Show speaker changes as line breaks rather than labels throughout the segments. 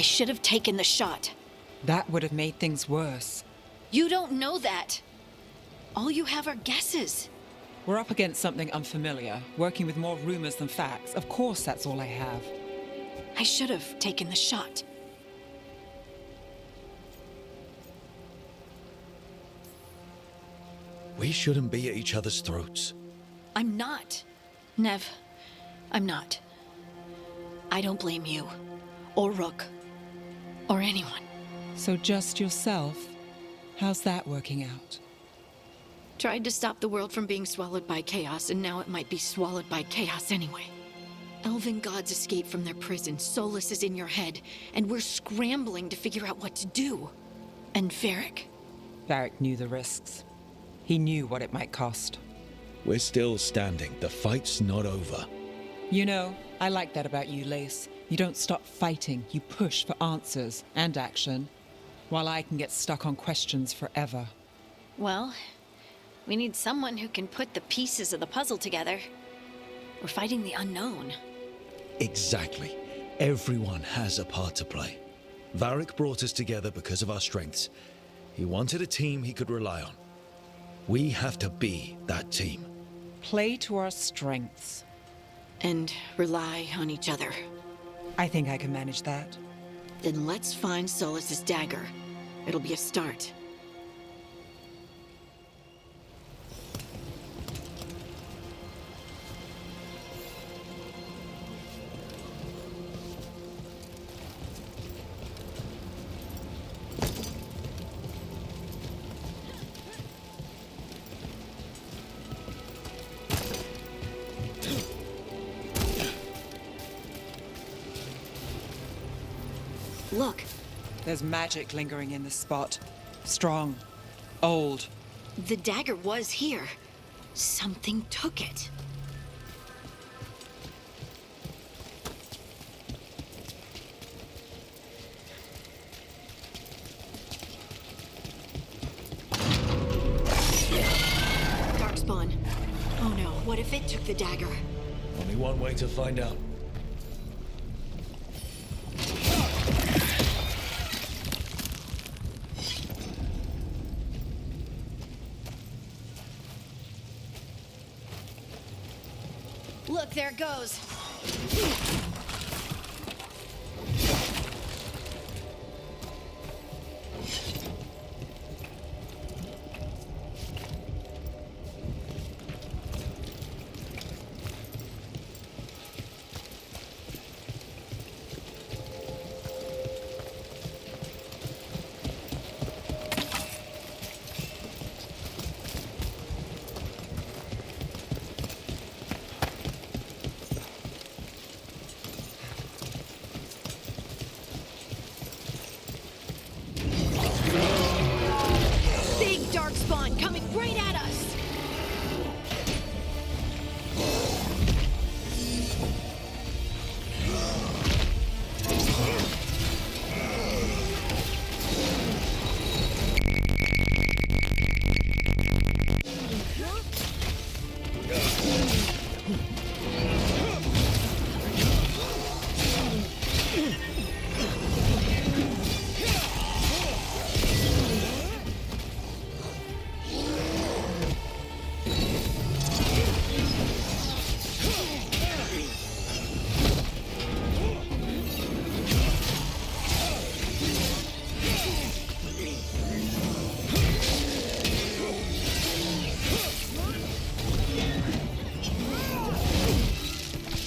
should have taken the shot.
That would have made things worse.
You don't know that. All you have are guesses.
We're up against something unfamiliar, working with more rumors than facts. Of course that's all I have.
I should have taken the shot.
We shouldn't be at each other's throats.
I'm not. Nev, I'm not. I don't blame you, or Rook, or anyone.
So just yourself? How's that working out?
Tried to stop the world from being swallowed by chaos, and now it might be swallowed by chaos anyway. Elven gods escaped from their prison, Solus is in your head, and we're scrambling to figure out what to do. And Varric?
Varric knew the risks. He knew what it might cost.
We're still standing. The fight's not over.
You know, I like that about you, Lace. You don't stop fighting. You push for answers and action, while I can get stuck on questions forever.
Well, we need someone who can put the pieces of the puzzle together. We're fighting the unknown.
Exactly. Everyone has a part to play. Varric brought us together because of our strengths. He wanted a team he could rely on. We have to be that team.
Play to our strengths.
And rely on each other.
I think I can manage that.
Then let's find Solus's dagger. It'll be a start. Look.
There's magic lingering in this spot. Strong. Old.
The dagger was here. Something took it. Darkspawn. Oh no, what if it took the dagger?
Only one way to find out.
Look, there it goes. Darkspawn coming right at us!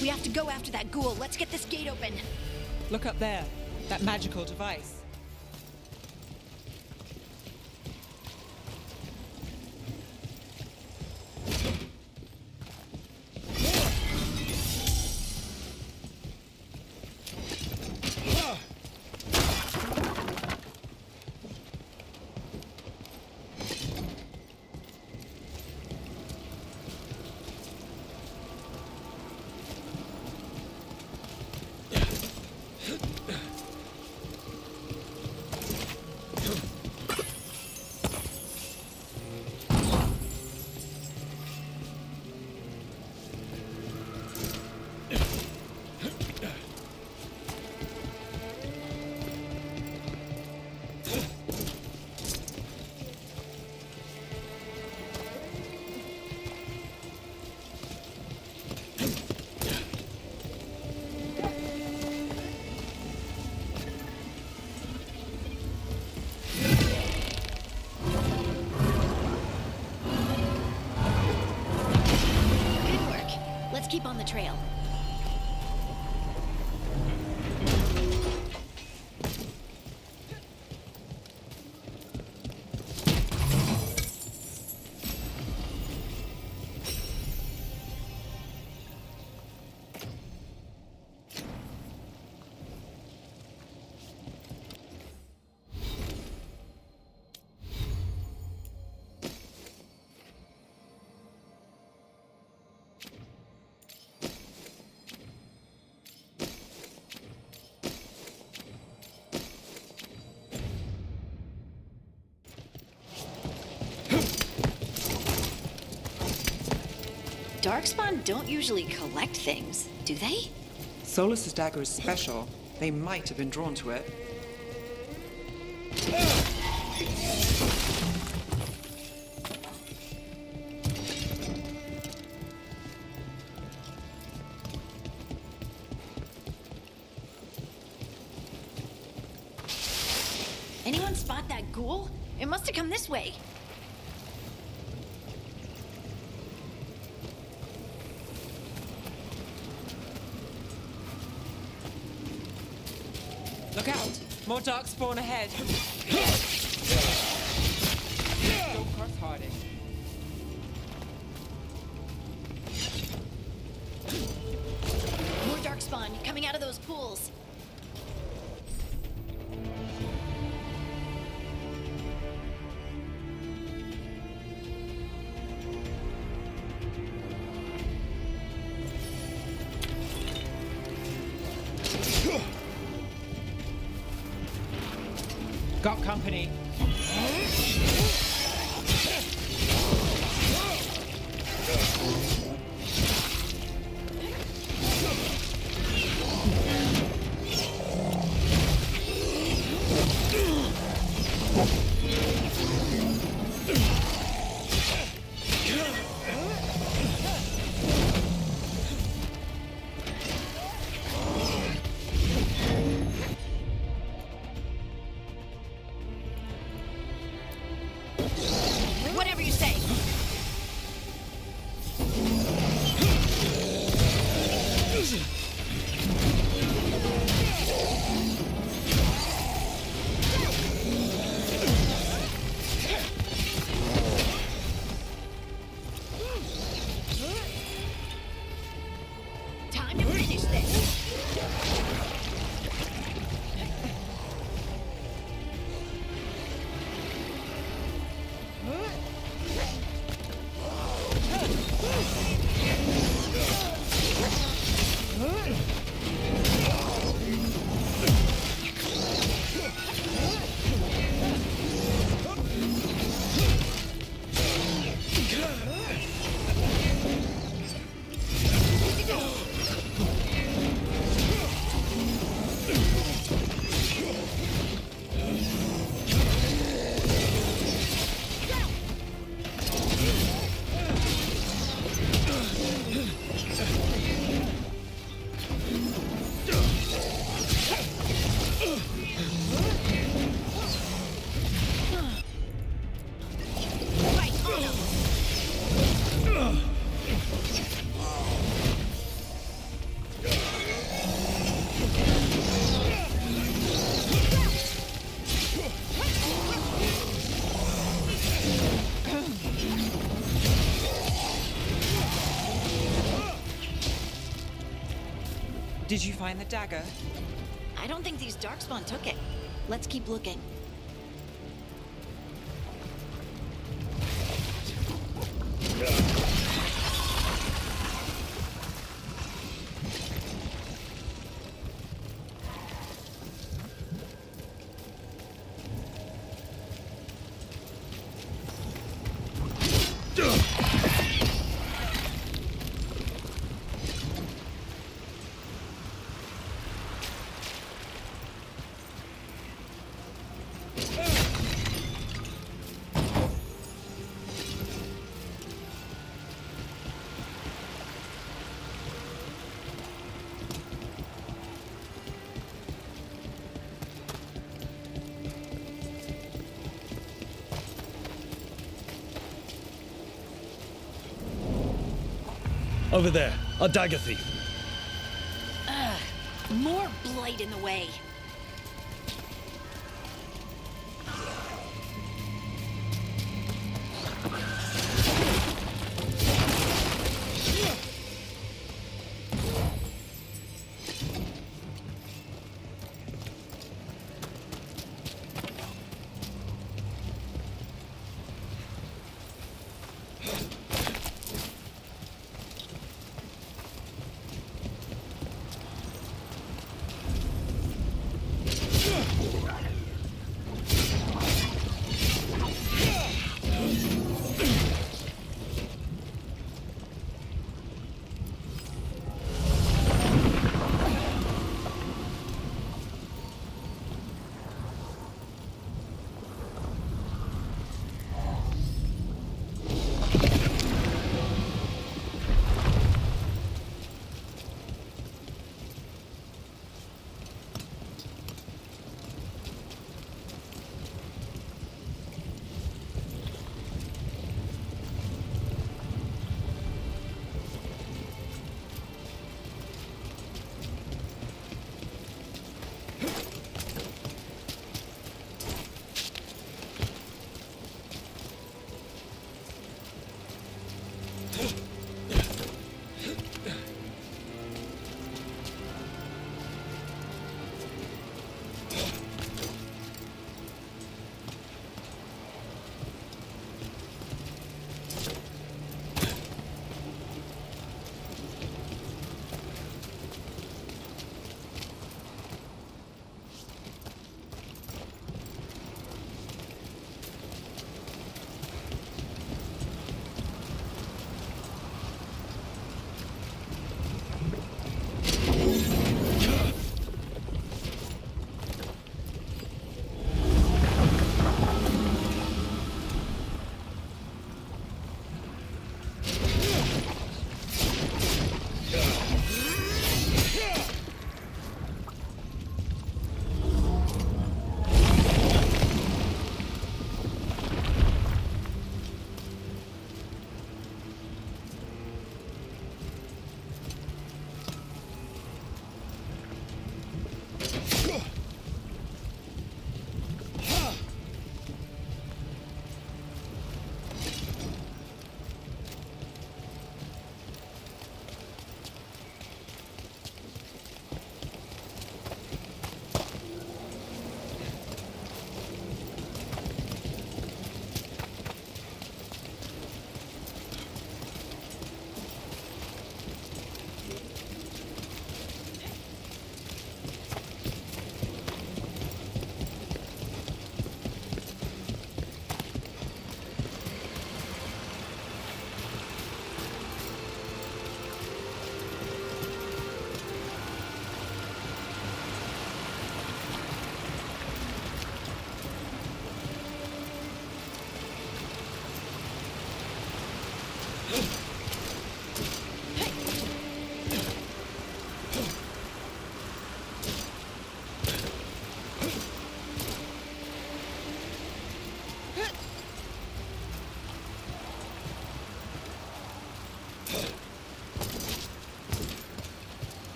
We have to go after that ghoul. Let's get this gate open.
Look up there. That magical device.
Darkspawn don't usually collect things, do they?
Solus's dagger is special. They might have been drawn to it.
Anyone spot that ghoul? It must have come this way.
Look out! More darkspawn ahead! Don't cross Harding.
More darkspawn coming out of those pools.
Got company.
Whatever you say. Time to finish this.
Did you find the dagger?
I don't think these darkspawn took it. Let's keep looking.
Over there, a dagger thief.
More blight in the way.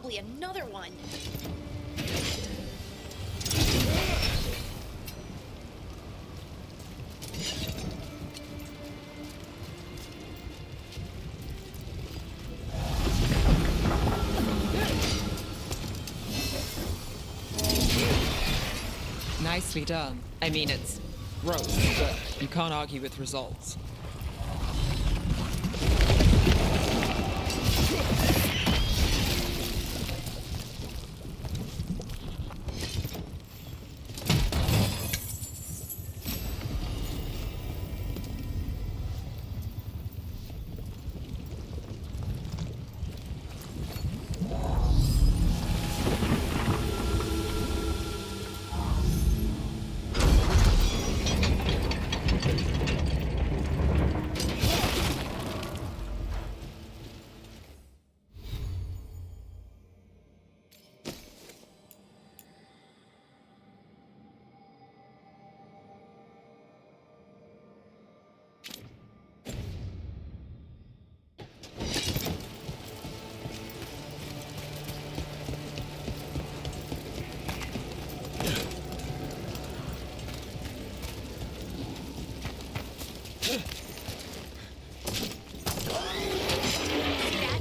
probably another one.
Nicely done. I mean, it's gross, but you can't argue with results.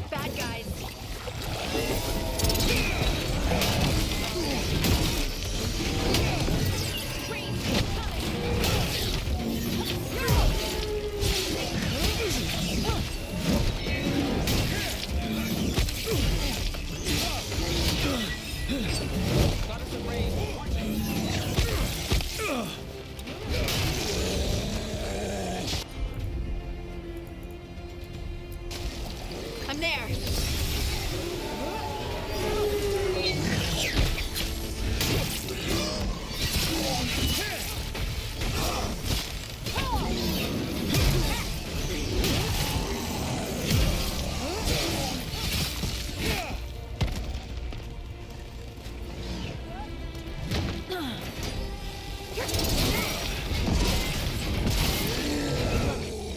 Bad guys. I'm there.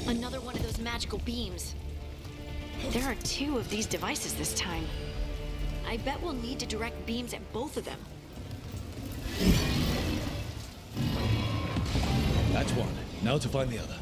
Another one of those magical beams. There are 2 of these devices this time. I bet we'll need to direct beams at both of them.
That's one. Now to find the other.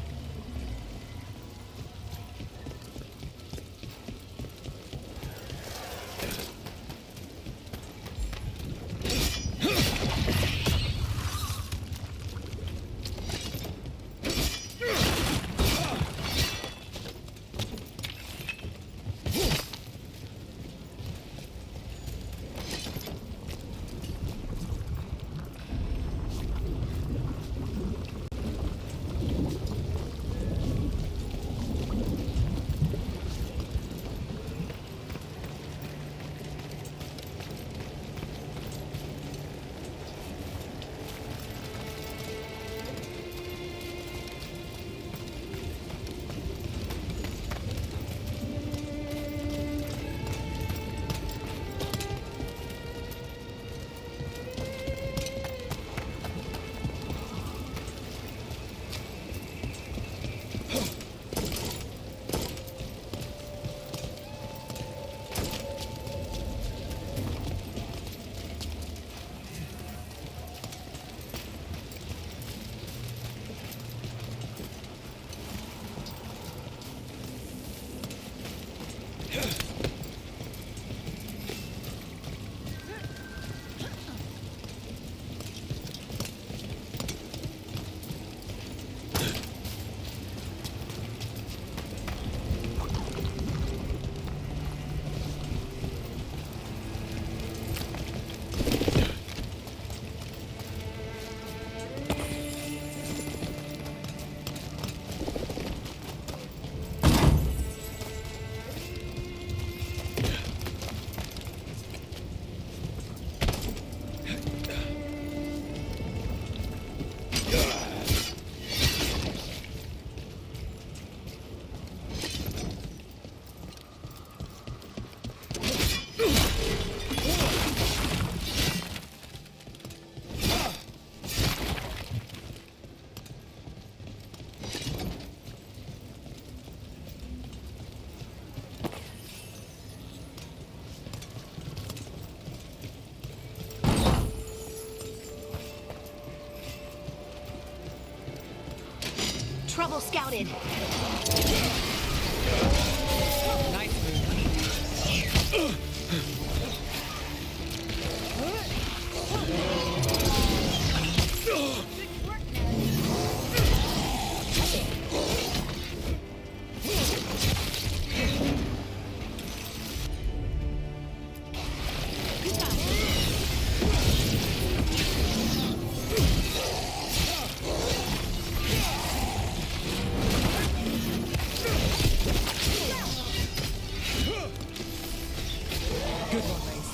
trouble scouted.
Nice move. Good one, Lace.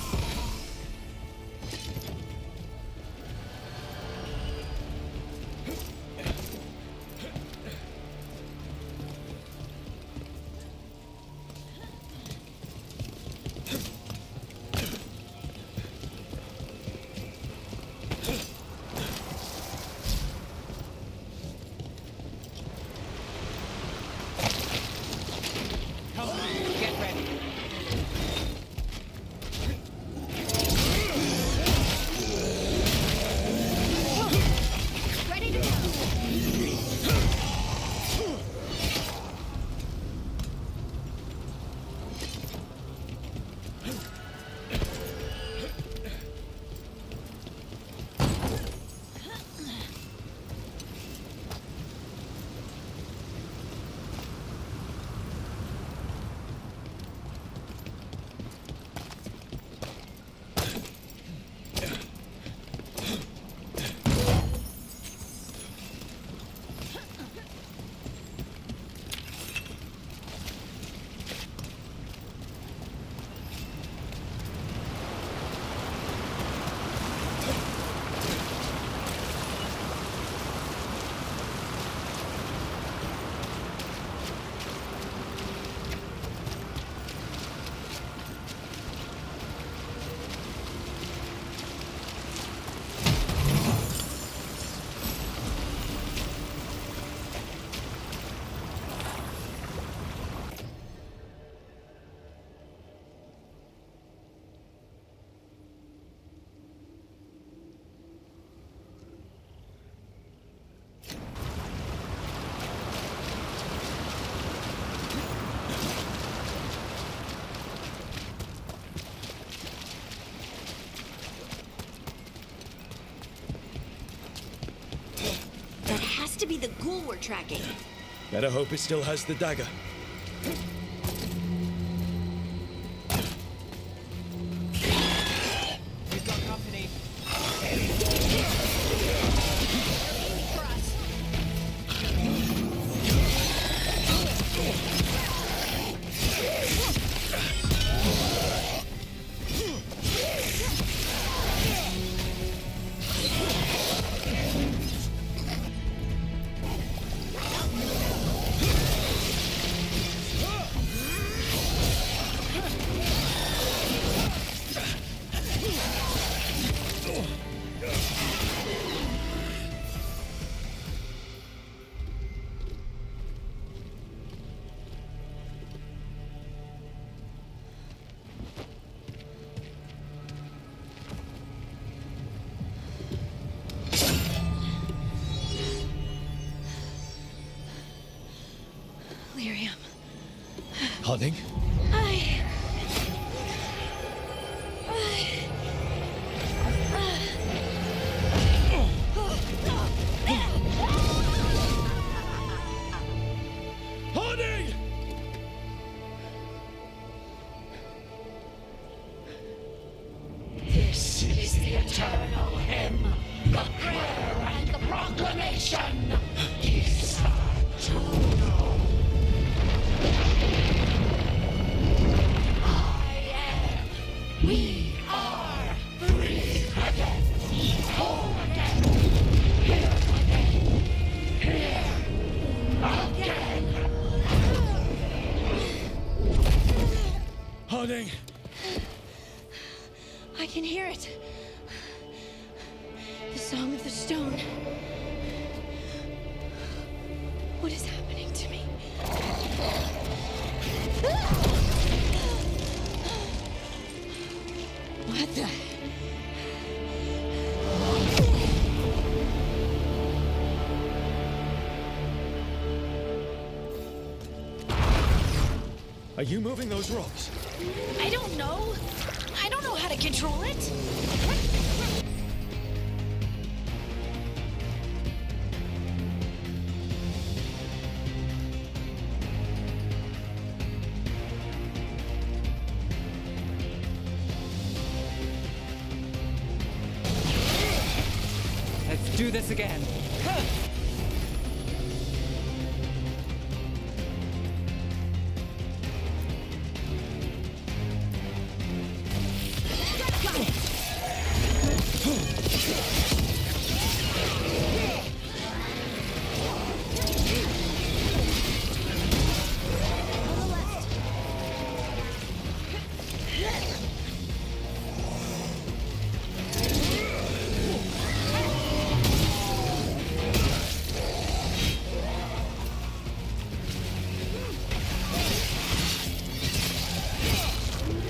Come on, get ready.
Ready to go. That has to be the ghoul we're tracking.
Better hope it still has the dagger.
We've got company.
Lyrium.
Hunting? Hunting!
This is the eternal hymn, the prayer and the proclamation. Is to know. I am. We are free again. Home again. Here again. Here again.
Hunting!
I can hear it. The song of the stone. What is happening to me? What the?
Are you moving those rocks?
I don't know. I don't know how to control it.
Let's do this again.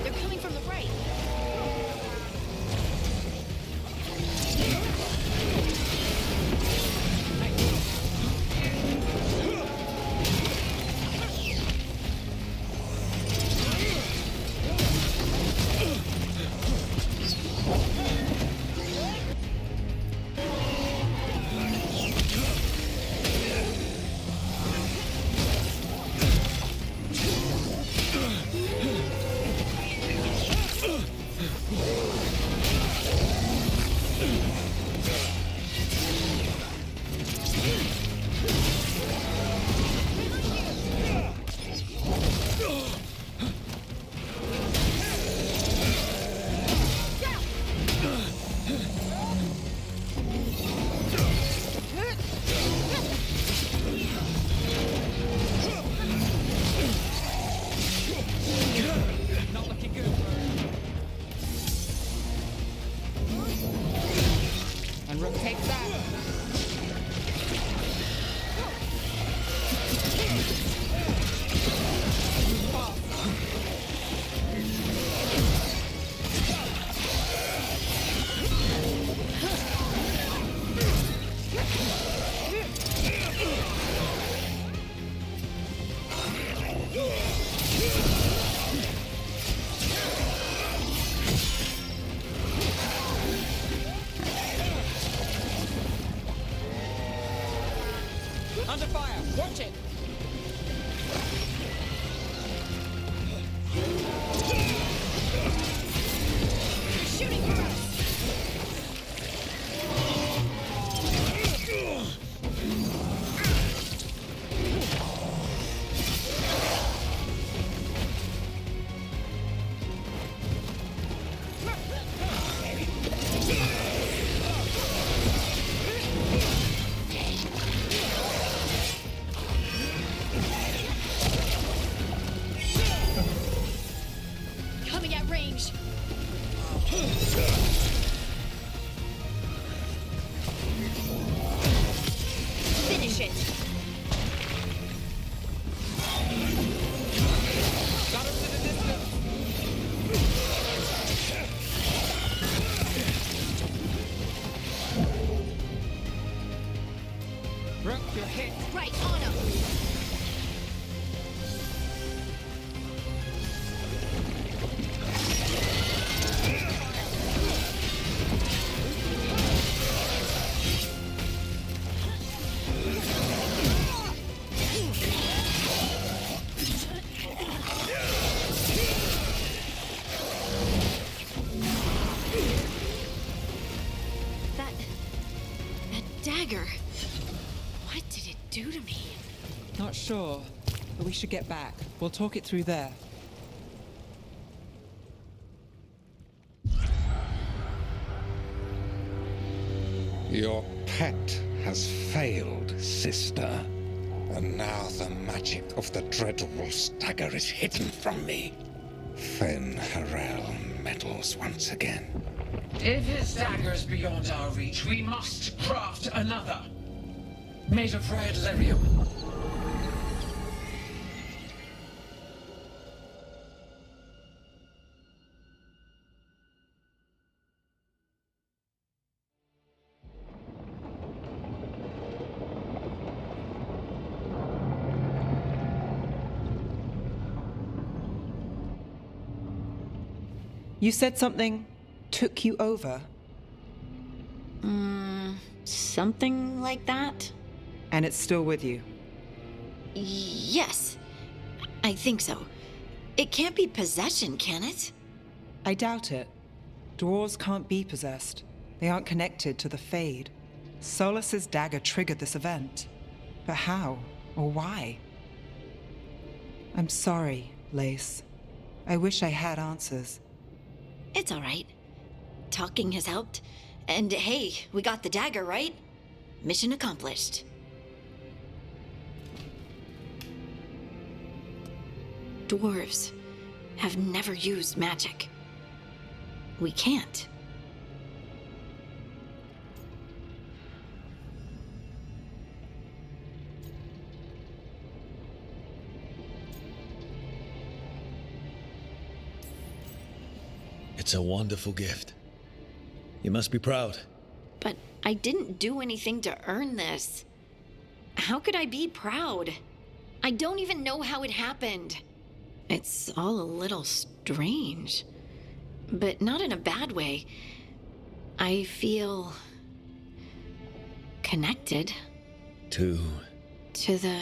They're coming from the right.
Not looking good. And Rook takes that. Under fire! Watch it!
Shooting for us. Coming at range. Finish it.
Got him to the distance! Rook, you're hit!
Right on him. That dagger. What did it do to me?
Not sure, but we should get back. We'll talk it through there.
Your pet has failed, sister. And now the magic of the dreadful stagger is hidden from me. Fen Harel meddles once again.
If his dagger's beyond our reach, we must craft another. Made of red lyrium.
You said something took you over,
Something like that?
and it's still with you.
Yes. I think so. It can't be possession, can it?
I doubt it. Dwarves can't be possessed. They aren't connected to the Fade. Solus's dagger triggered this event. But how? Or why? I'm sorry, Lace. I wish I had answers.
It's all right. Talking has helped. And hey, we got the dagger, right? Mission accomplished. Dwarves have never used magic. We can't.
It's a wonderful gift. You must be proud.
But I didn't do anything to earn this. How could I be proud? I don't even know how it happened. It's all a little strange, but not in a bad way. I feel connected
To
to the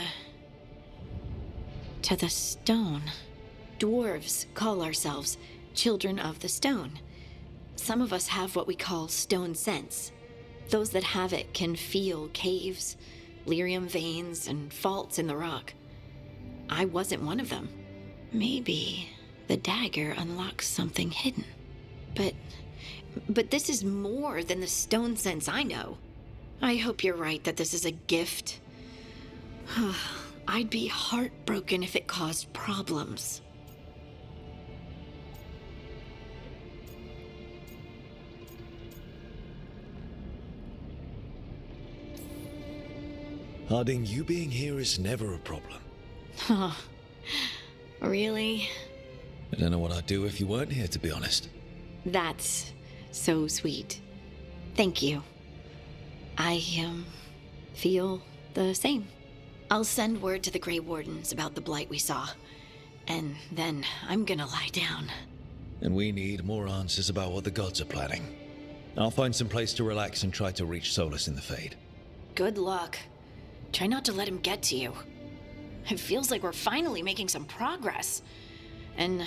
stone. Dwarves call ourselves children of the stone. Some of us have what we call stone sense. Those that have it can feel caves, lyrium veins, and faults in the rock. I wasn't one of them. Maybe the dagger unlocks something hidden. But this is more than the stone sense I know. I hope you're right that this is a gift. I'd be heartbroken if it caused problems.
Harding, you being here is never a problem.
Huh. Really?
I don't know what I'd do if you weren't here, to be honest.
That's so sweet. Thank you. I, feel the same. I'll send word to the Grey Wardens about the blight we saw. And then I'm gonna lie down.
And we need more answers about what the gods are planning. I'll find some place to relax and try to reach Solus in the Fade.
Good luck. Try not to let him get to you. It feels like we're finally making some progress. And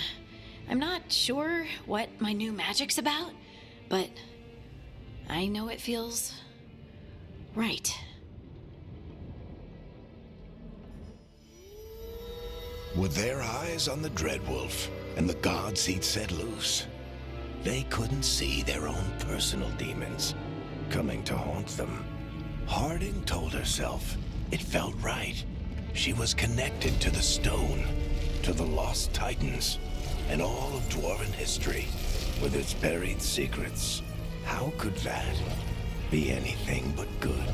I'm not sure what my new magic's about, but I know it feels right.
With their eyes on the Dreadwolf and the gods he'd set loose, they couldn't see their own personal demons coming to haunt them. Harding told herself it felt right. She was connected to the stone, to the lost titans, and all of dwarven history with its buried secrets. How could that be anything but good?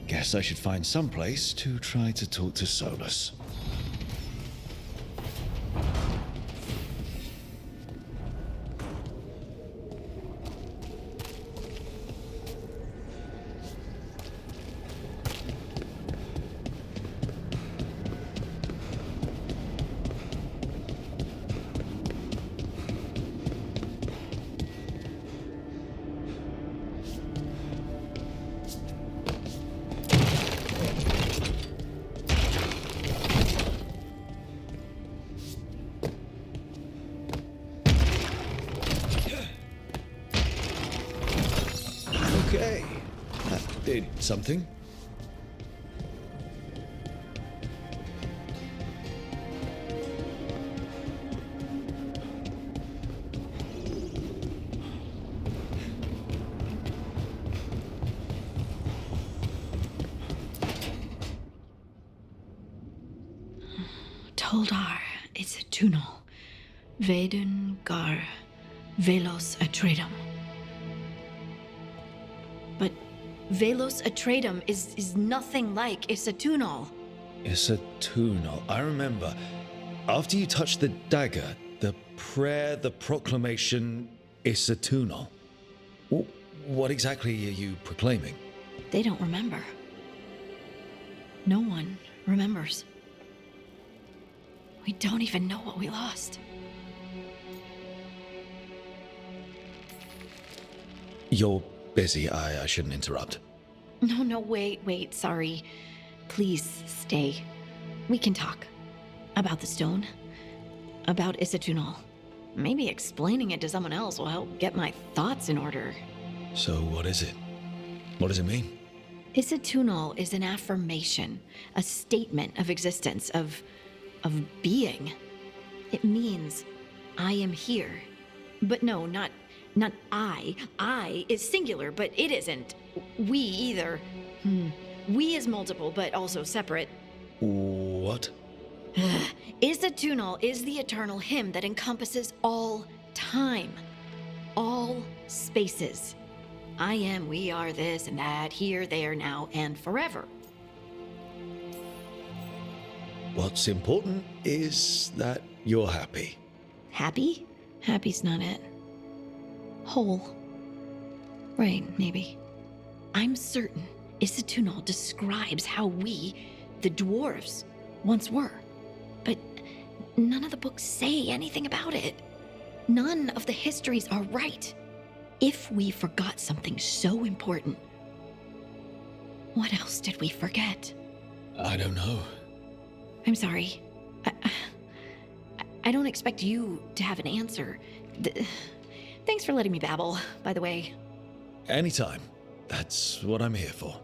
Guess I should find some place to try to talk to Solus. Okay, that did something.
Toldar, it's a tunnel. Veilguard,
Velos Atreides. But Velos Atreides is nothing like Isatunal.
Isatunal. I remember. After you touched the dagger, the prayer, the proclamation, Isatunal. What exactly are you proclaiming?
They don't remember. No one remembers. We don't even know what we lost.
You're busy. I shouldn't interrupt.
No, wait, sorry. Please stay. We can talk. About the stone. About Isatunal. Maybe explaining it to someone else will help get my thoughts in order.
So what is it? What does it mean?
Isatunal is an affirmation, a statement of existence, of being. It means I am here. But no, not I. I is singular, but it isn't. We either. We is multiple, but also separate.
What?
Isatunal is the eternal hymn that encompasses all time, all spaces. I am, we are, this and that, here, there, now, and forever.
What's important is that you're happy.
Happy? Happy's not it. Whole. Right, maybe. I'm certain Isatunal describes how we, the dwarves, once were. But none of the books say anything about it. None of the histories are right. If we forgot something so important, what else did we forget?
I don't know.
I'm sorry. I don't expect you to have an answer. Thanks for letting me babble, by the way.
Anytime. That's what I'm here for.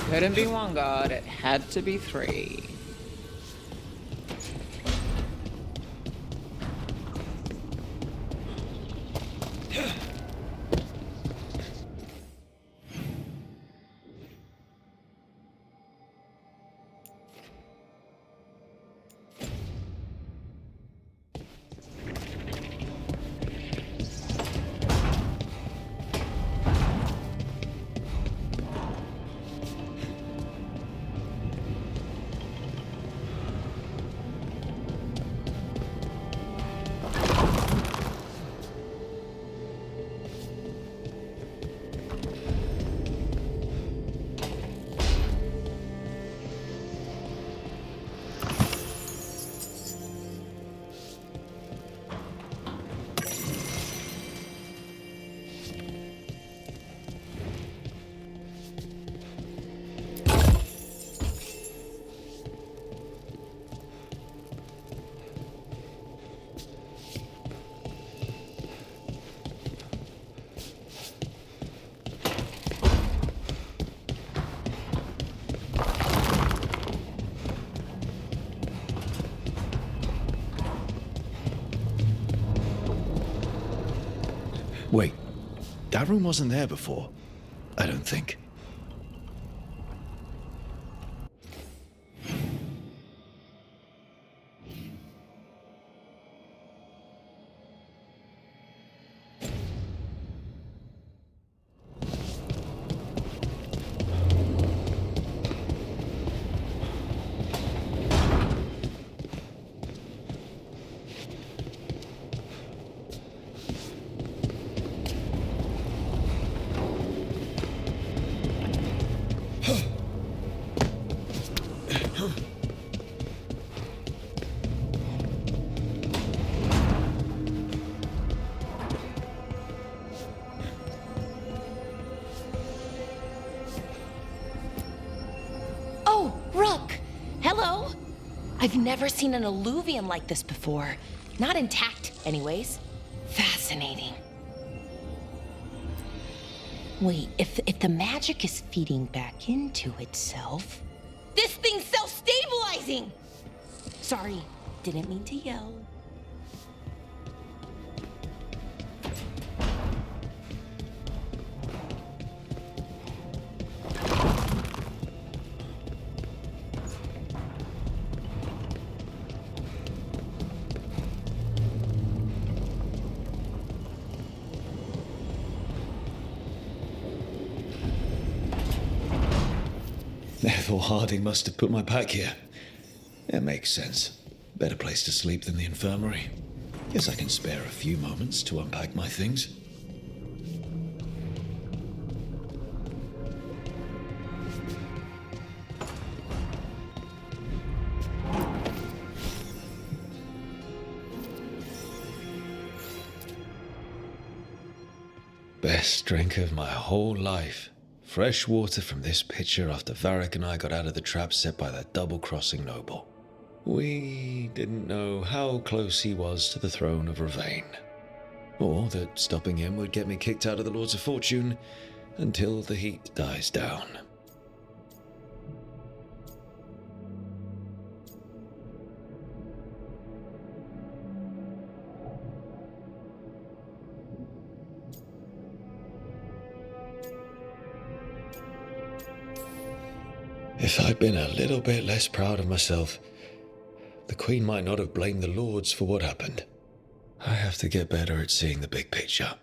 Couldn't be one god, it had to be three.
Wait, that room wasn't there before. I don't think.
Hello? I've never seen an alluvium like this before. Not intact, anyways. Fascinating. Wait, if the magic is feeding back into itself... This thing's self-stabilizing! Sorry, didn't mean to yell.
Ethel Harding must have put my pack here. It makes sense. Better place to sleep than the infirmary. Guess I can spare a few moments to unpack my things. Best drink of my whole life. Fresh water from this pitcher after Varric and I got out of the trap set by that double-crossing noble. We didn't know how close he was to the throne of Ravane, or that stopping him would get me kicked out of the Lords of Fortune until the heat dies down. If I'd been a little bit less proud of myself, the Queen might not have blamed the Lords for what happened. I have to get better at seeing the big picture.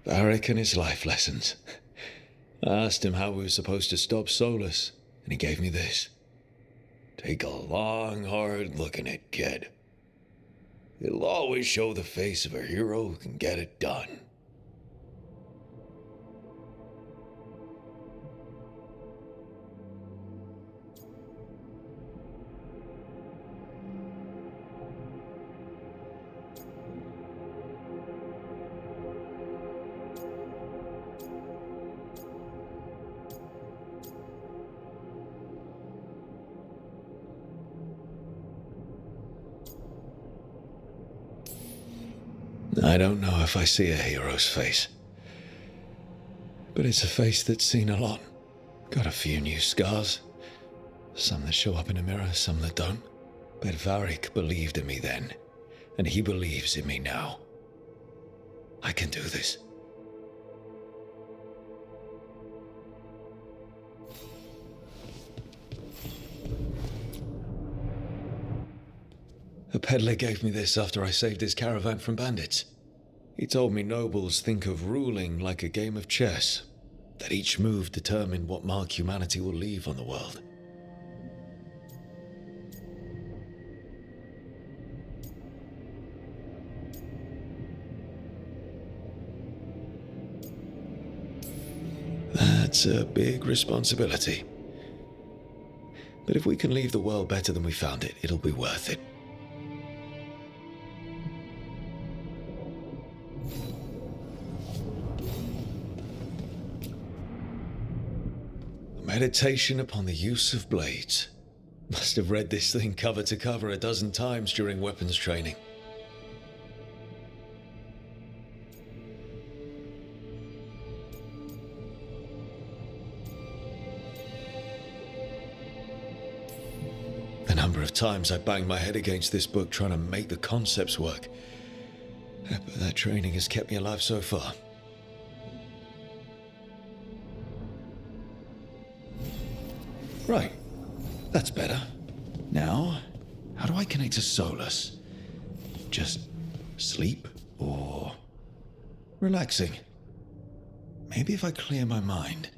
Varric and his life lessons. I asked him how we were supposed to stop Solus, and he gave me this. Take a long, hard look at it, kid. It'll always show the face of a hero who can get it done. I don't know if I see a hero's face, but it's a face that's seen a lot. Got a few new scars, some that show up in a mirror, some that don't. But Varric believed in me then, and he believes in me now. I can do this. A peddler gave me this after I saved his caravan from bandits. He told me nobles think of ruling like a game of chess, that each move determined what mark humanity will leave on the world. That's a big responsibility. But if we can leave the world better than we found it, it'll be worth it. Meditation upon the use of blades. Must have read this thing cover to cover a dozen times during weapons training. The number of times I banged my head against this book trying to make the concepts work. But that training has kept me alive so far. Right, that's better. Now, how do I connect to Solus? Just sleep or relaxing? Maybe if I clear my mind.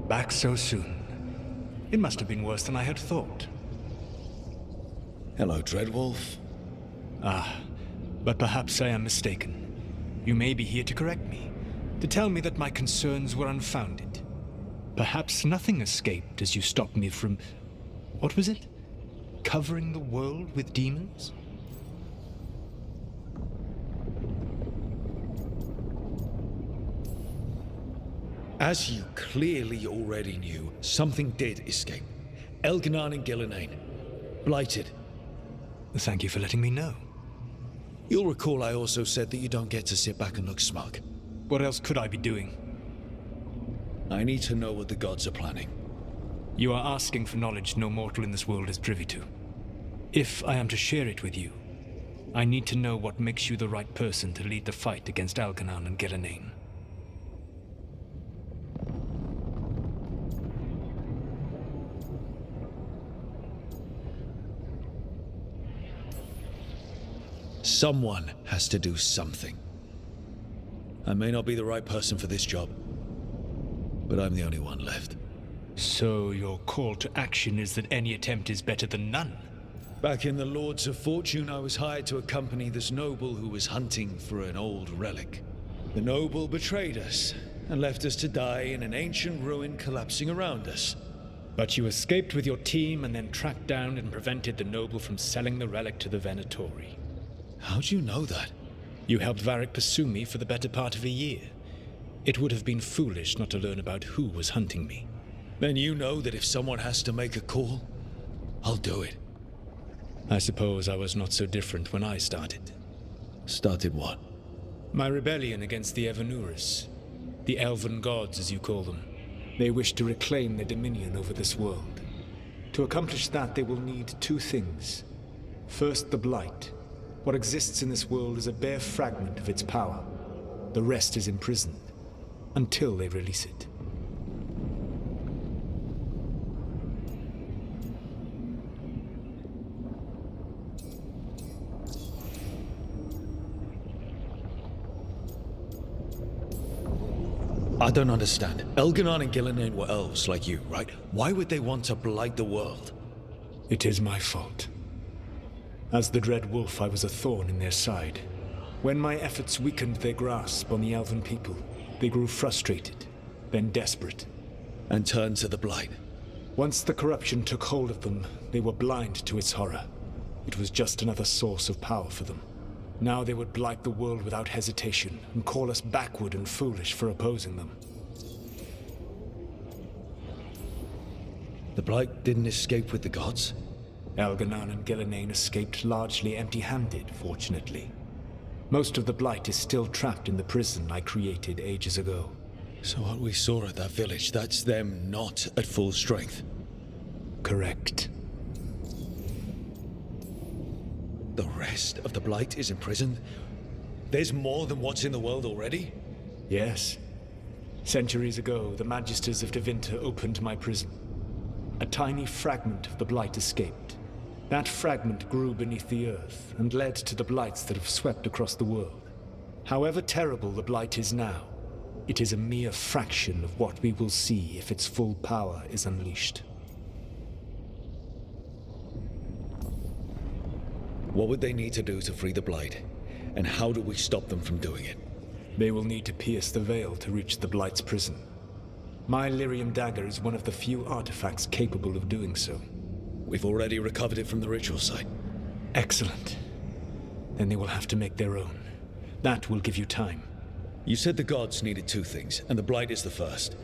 Back so soon. It must have been worse than I had thought.
Hello, Dreadwolf.
But perhaps I am mistaken. You may be here to correct me, to tell me that my concerns were unfounded. Perhaps nothing escaped as you stopped me from... what was it? Covering the world with demons?
As you clearly already knew, something did escape. Elganon and Gillenane. Blighted.
Thank you for letting me know.
You'll recall I also said that you don't get to sit back and look smug.
What else could I be doing?
I need to know what the gods are planning.
You are asking for knowledge no mortal in this world is privy to. If I am to share it with you, I need to know what makes you the right person to lead the fight against Elganon and Gillenane.
Someone has to do something. I may not be the right person for this job, but I'm the only one left.
So your call to action is that any attempt is better than none?
Back in the Lords of Fortune, I was hired to accompany this noble who was hunting for an old relic. The noble betrayed us and left us to die in an ancient ruin collapsing around us.
But you escaped with your team and then tracked down and prevented the noble from selling the relic to the Venatori.
How'd you know that?
You helped Varric pursue me for the better part of a year. It would have been foolish not to learn about who was hunting me.
Then you know that if someone has to make a call, I'll do it.
I suppose I was not so different when I started.
Started what?
My rebellion against the Aventuras. The elven gods, as you call them. They wish to reclaim their dominion over this world. To accomplish that, they will need two things. First, the Blight. What exists in this world is a bare fragment of its power. The rest is imprisoned, until they release it.
I don't understand. Elganon and Gillenane were elves like you, right? Why would they want to blight the world?
It is my fault. As the Dread Wolf, I was a thorn in their side. When my efforts weakened their grasp on the elven people, they grew frustrated, then desperate.
And turned to the Blight.
Once the corruption took hold of them, they were blind to its horror. It was just another source of power for them. Now they would blight the world without hesitation, and call us backward and foolish for opposing them.
The Blight didn't escape with the gods?
Elganon and Gillenane escaped largely empty-handed, fortunately. Most of the Blight is still trapped in the prison I created ages ago.
So what we saw at that village, that's them not at full strength?
Correct.
The rest of the Blight is imprisoned? There's more than what's in the world already?
Yes. Centuries ago, the Magisters of Tevinter opened my prison. A tiny fragment of the Blight escaped. That fragment grew beneath the earth and led to the Blights that have swept across the world. However terrible the Blight is now, it is a mere fraction of what we will see if its full power is unleashed.
What would they need to do to free the Blight? And how do we stop them from doing it?
They will need to pierce the veil to reach the Blight's prison. My Lyrium dagger is one of the few artifacts capable of doing so.
We've already recovered it from the ritual site.
Excellent. Then they will have to make their own. That will give you time.
You said the gods needed two things, and the Blight is the first.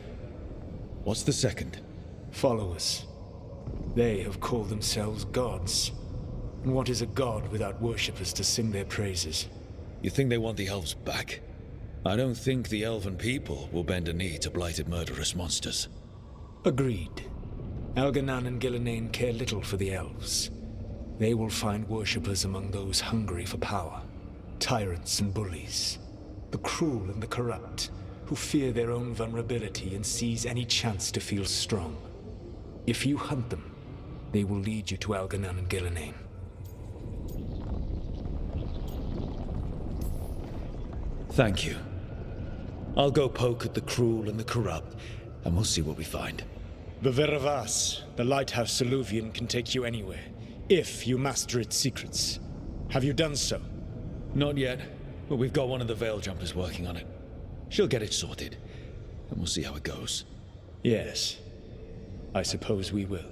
What's the second?
Followers. They have called themselves gods. And what is a god without worshippers to sing their praises?
You think they want the elves back? I don't think the elven people will bend a knee to blighted murderous monsters.
Agreed. Elganon and Gillenane care little for the elves. They will find worshippers among those hungry for power. Tyrants and bullies. The cruel and the corrupt, who fear their own vulnerability and seize any chance to feel strong. If you hunt them, they will lead you to Elganon and Gillenane.
Thank you. I'll go poke at the cruel and the corrupt, and we'll see what we find.
The Veravas, the lighthouse Soluvian, can take you anywhere, if you master its secrets. Have you done so?
Not yet, but we've got one of the Veil Jumpers working on it. She'll get it sorted, and we'll see how it goes.
Yes, I suppose we will.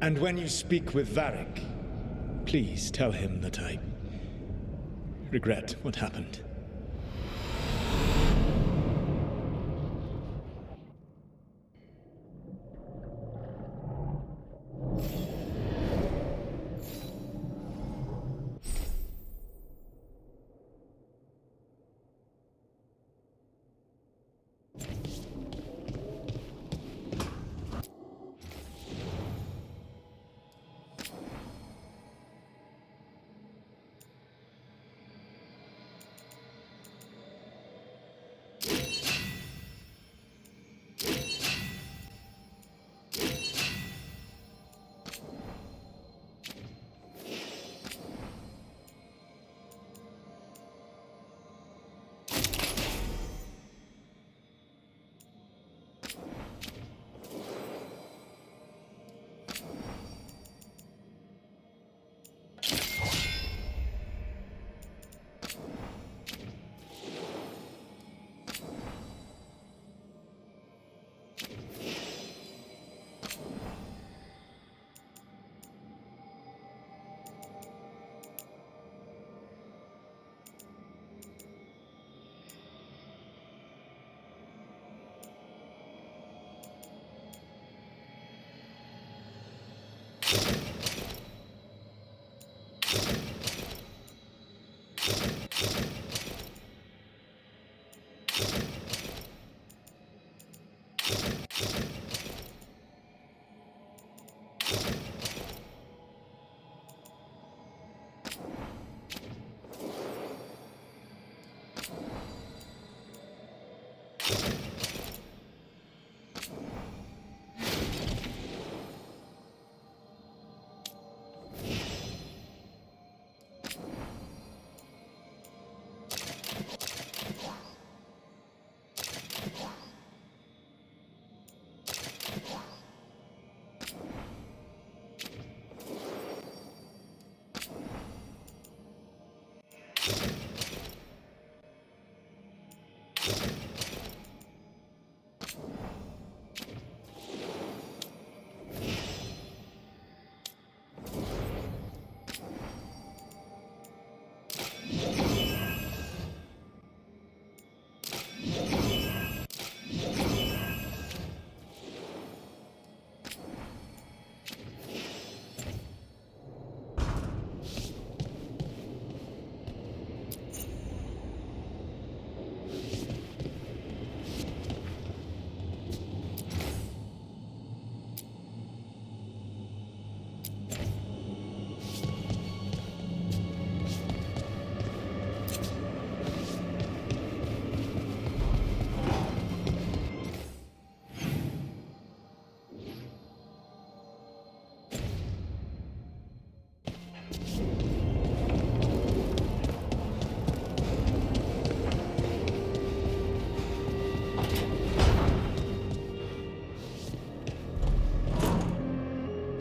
And when you speak with Varric, please tell him that I regret what happened.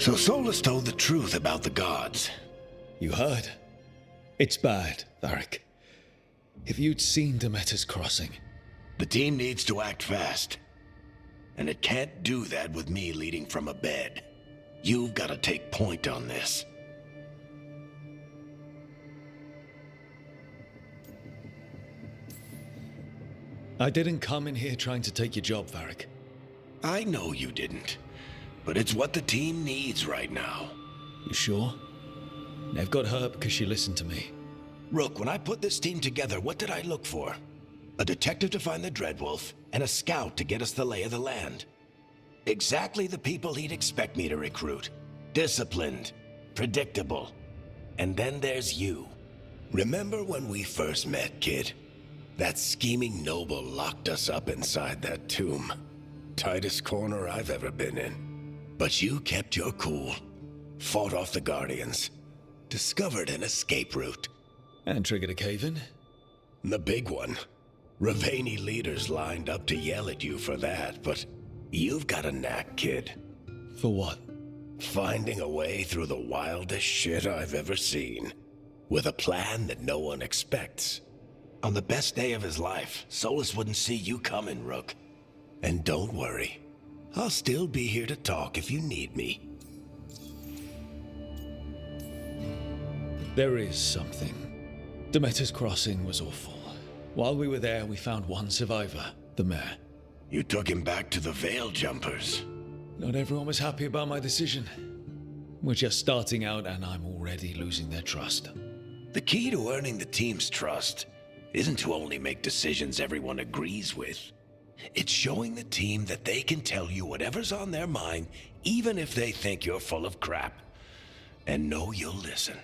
So Solus told the truth about the gods.
You heard? It's bad, Varric. If you'd seen Demeter's crossing...
The team needs to act fast. And it can't do that with me leading from a bed. You've got to take point on this.
I didn't come in here trying to take your job, Varric.
I know you didn't. But it's what the team needs right now.
You sure? Nev got hurt because she listened to me.
Rook, when I put this team together, what did I look for? A detective to find the Dreadwolf, and a scout to get us the lay of the land. Exactly the people he'd expect me to recruit. Disciplined, predictable. And then there's you. Remember when we first met, kid? That scheming noble locked us up inside that tomb. Tightest corner I've ever been in. But you kept your cool, fought off the Guardians, discovered an escape route.
And triggered a cave-in?
The big one. Ravani leaders lined up to yell at you for that, but You've got a knack, kid.
For what?
Finding a way through the wildest shit I've ever seen. With a plan that no one expects. On the best day of his life, Solus wouldn't see you coming, Rook. And don't worry. I'll still be here to talk if you need me.
There is something. Demeter's Crossing was awful. While we were there, we found one survivor, the mayor.
You took him back to the Veil Jumpers.
Not everyone was happy about my decision. We're just starting out and I'm already losing their trust.
The key to earning the team's trust isn't to only make decisions everyone agrees with. It's showing the team that they can tell you whatever's on their mind, even if they think you're full of crap. And know you'll listen.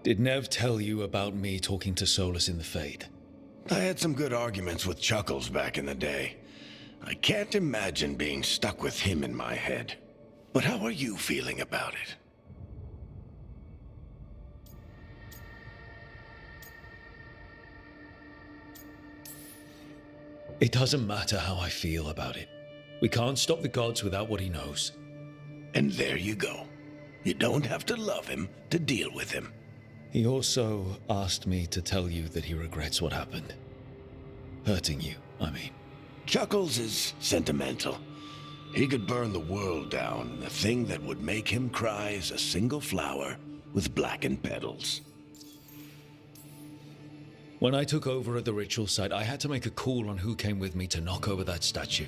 Did Nev tell you about me talking to Solus in the Fade?
I had some good arguments with Chuckles back in the day. I can't imagine being stuck with him in my head. But how are you feeling about it?
It doesn't matter how I feel about it. We can't stop the gods without what he knows.
And there you go. You don't have to love him to deal with him.
He also asked me to tell you that he regrets what happened. Hurting you, I mean.
Chuckles is sentimental. He could burn the world down, and the thing that would make him cry is a single flower with blackened petals.
When I took over at the ritual site, I had to make a call on who came with me to knock over that statue.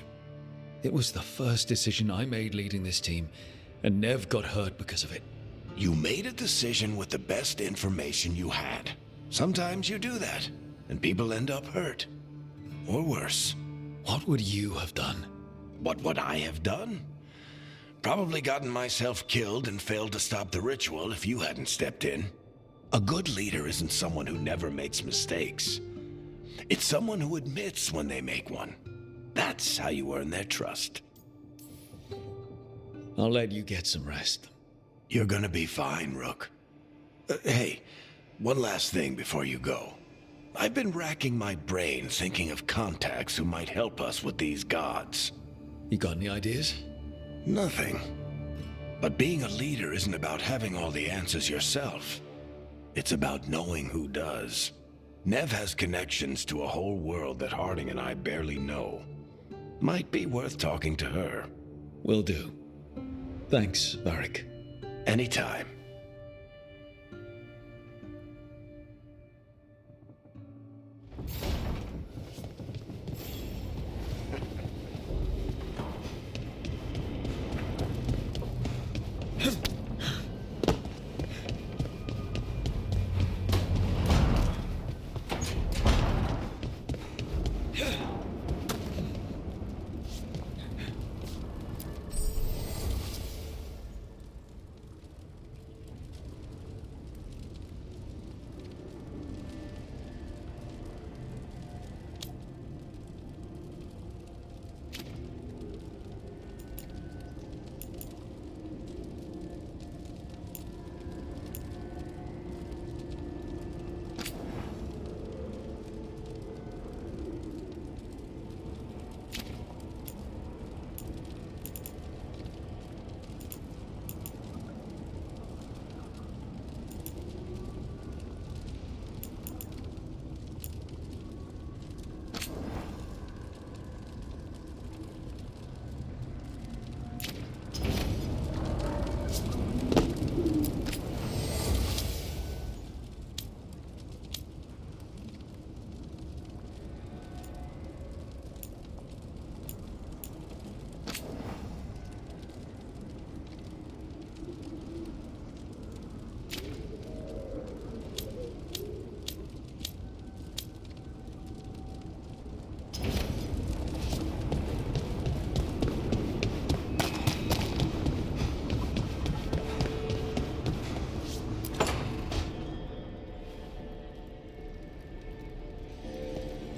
It was the first decision I made leading this team, and Nev got hurt because of it.
You made a decision with the best information you had. Sometimes you do that, and people end up hurt. Or worse.
What would you have done?
What would I have done? Probably gotten myself killed and failed to stop the ritual if you hadn't stepped in. A good leader isn't someone who never makes mistakes. It's someone who admits when they make one. That's how you earn their trust.
I'll let you get some rest.
You're gonna be fine, Rook. Hey, one last thing before you go. I've been racking my brain thinking of contacts who might help us with these gods.
You got any ideas?
Nothing. But being a leader isn't about having all the answers yourself. It's about knowing who does. Nev has connections to a whole world that Harding and I barely know. Might be worth talking to her.
Will do. Thanks, Varric.
Anytime.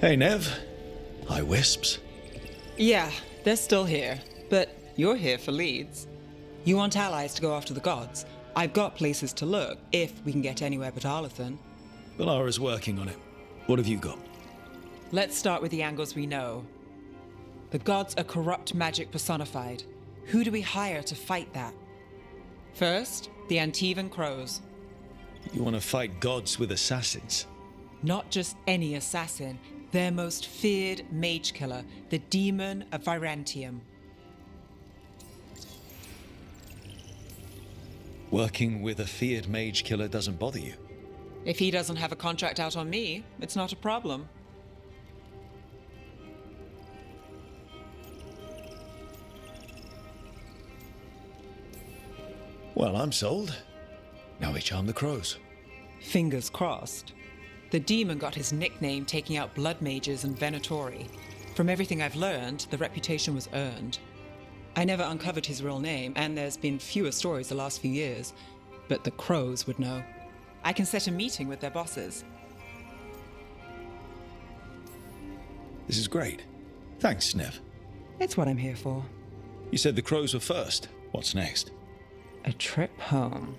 Hey, Nev. Hi, Wisps.
Yeah, they're still here, but you're here for leads. You want allies to go after the gods? I've got places to look, if we can get anywhere but Arlathan.
Valara's working on it. What have you got?
Let's start with the angles we know. The gods are corrupt magic personified. Who do we hire to fight that? First, the Antivan Crows.
You want to fight gods with assassins?
Not just any assassin, their most feared mage killer, the Demon of Virantium.
Working with a feared mage killer doesn't bother you?
If he doesn't have a contract out on me, it's not a problem.
Well, I'm sold. Now we charm the crows.
Fingers crossed. The demon got his nickname taking out blood mages and venatori. From everything I've learned, the reputation was earned. I never uncovered his real name, and there's been fewer stories the last few years, but the crows would know. I can set a meeting with their bosses.
This is great. Thanks, Nev.
It's what I'm here for.
You said the crows were first. What's next?
A trip home.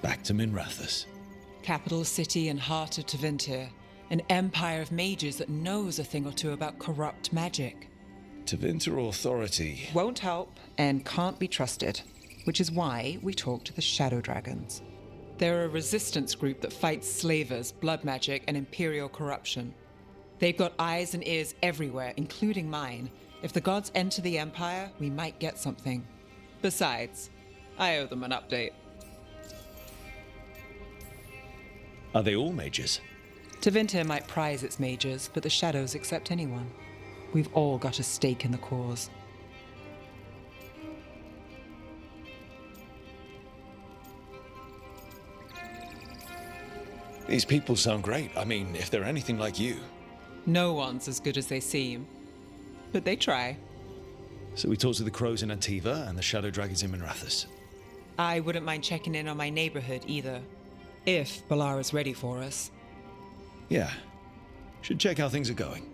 Back to Minrathous.
Capital city and heart of Tevinter. An empire of mages that knows a thing or two about corrupt magic.
Tevinter authority.
Won't help and can't be trusted, which is why we talk to the Shadow Dragons. They're a resistance group that fights slavers, blood magic, and imperial corruption. They've got eyes and ears everywhere, including mine. If the gods enter the Empire, we might get something. Besides, I owe them an update.
Are they all mages?
Tevinter might prize its mages, but the Shadows accept anyone. We've all got a stake in the cause.
These people sound great. I mean, if they're anything like you.
No one's as good as they seem, but they try.
So we talk to the crows in Antiva and the shadow dragons in Minrathous.
I wouldn't mind checking in on my neighborhood either, if Balara's ready for us.
Yeah. Should check how things are going.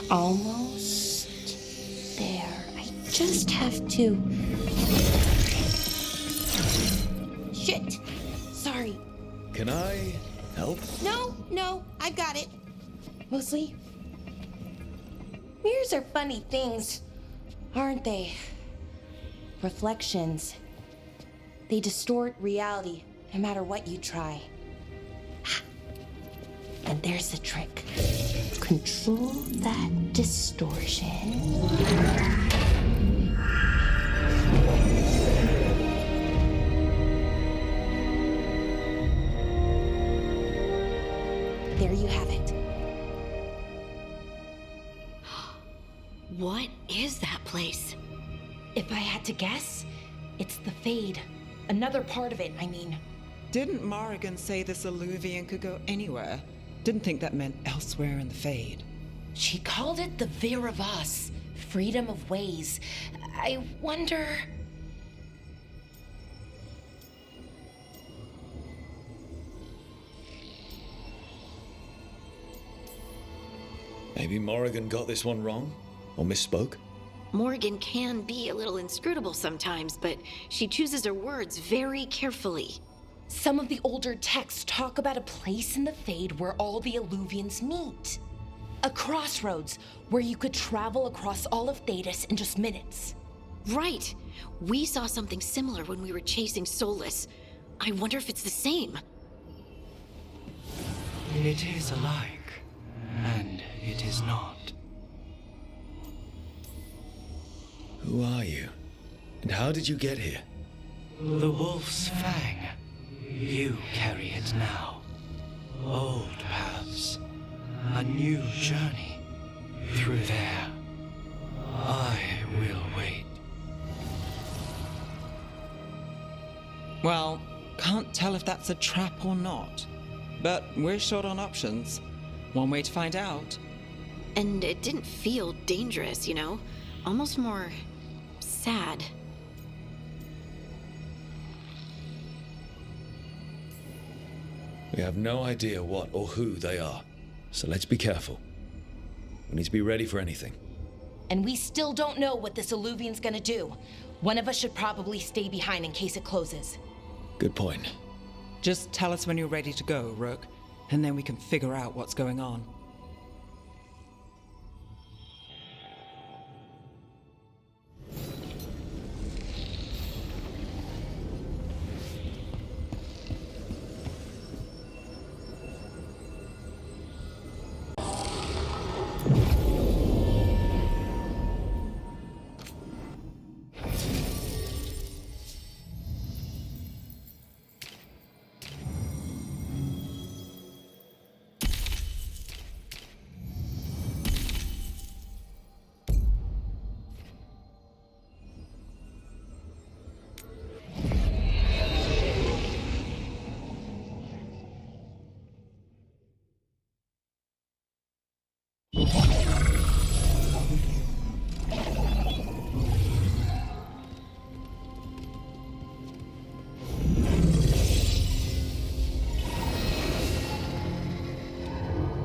Almost there. I just have to... Shit! Sorry.
Can I help?
No, I've got it. Mostly, mirrors are funny things, aren't they? Reflections. They distort reality, no matter what you try. And there's the trick. Control that distortion. There you have it.
What is that place?
If I had to guess, it's the Fade. Another part of it, I mean.
Didn't Morrigan say this Illuvian could go anywhere? Didn't think that meant elsewhere in the Fade.
She called it the Vir of Us, freedom of ways. I wonder...
Maybe Morrigan got this one wrong? Or misspoke?
Morgan can be a little inscrutable sometimes, but she chooses her words very carefully.
Some of the older texts talk about a place in the Fade where all the Illuvians meet. A crossroads where you could travel across all of Thedas in just minutes.
Right. We saw something similar when we were chasing Solus. I wonder if it's the same.
It is alike, and it is not.
Who are you? And how did you get here?
The Wolf's Fang. You carry it now. Old paths. A new journey. Through there. I will wait.
Well, can't tell if that's a trap or not. But we're short on options. One way to find out.
And it didn't feel dangerous, you know? Almost more sad.
We have no idea what or who they are, so let's be careful. We need to be ready for anything.
And we still don't know what this Alluvian's gonna do. One of us should probably stay behind in case it closes.
Good point.
Just tell us when you're ready to go, Rook, and then we can figure out what's going on.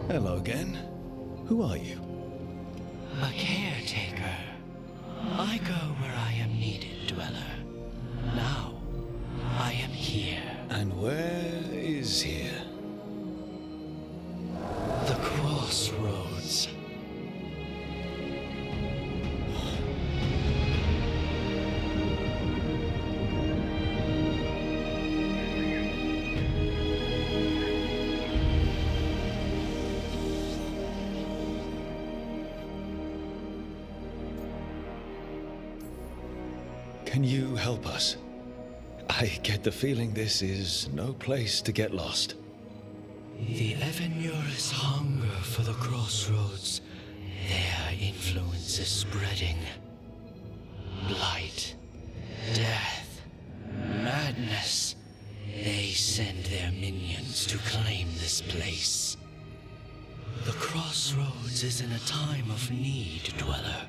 Hello again. Who are you?
A caretaker. I go where I am needed, Dweller. Now, I am here.
And where is here?
The crossroads.
Can you help us? I get the feeling this is no place to get lost.
The Evenurus hunger for the crossroads. Their influence is spreading. Blight, death, madness. They send their minions to claim this place. The crossroads is in a time of need, Dweller.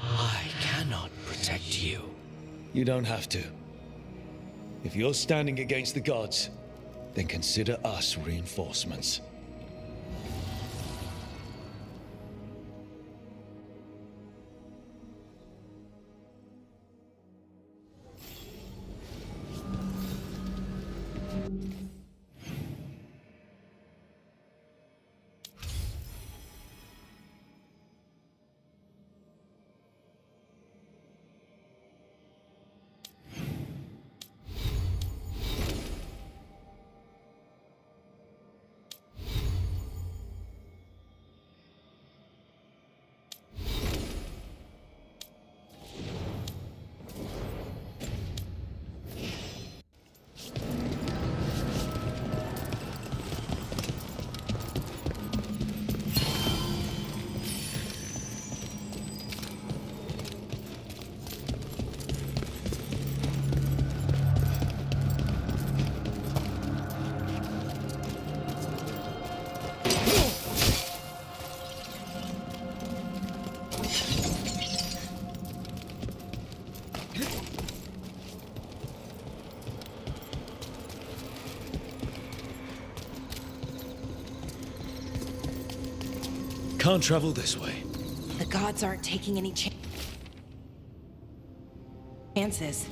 I cannot protect you.
You don't have to. If you're standing against the gods, then consider us reinforcements. Can't travel this way.
The gods aren't taking any chances.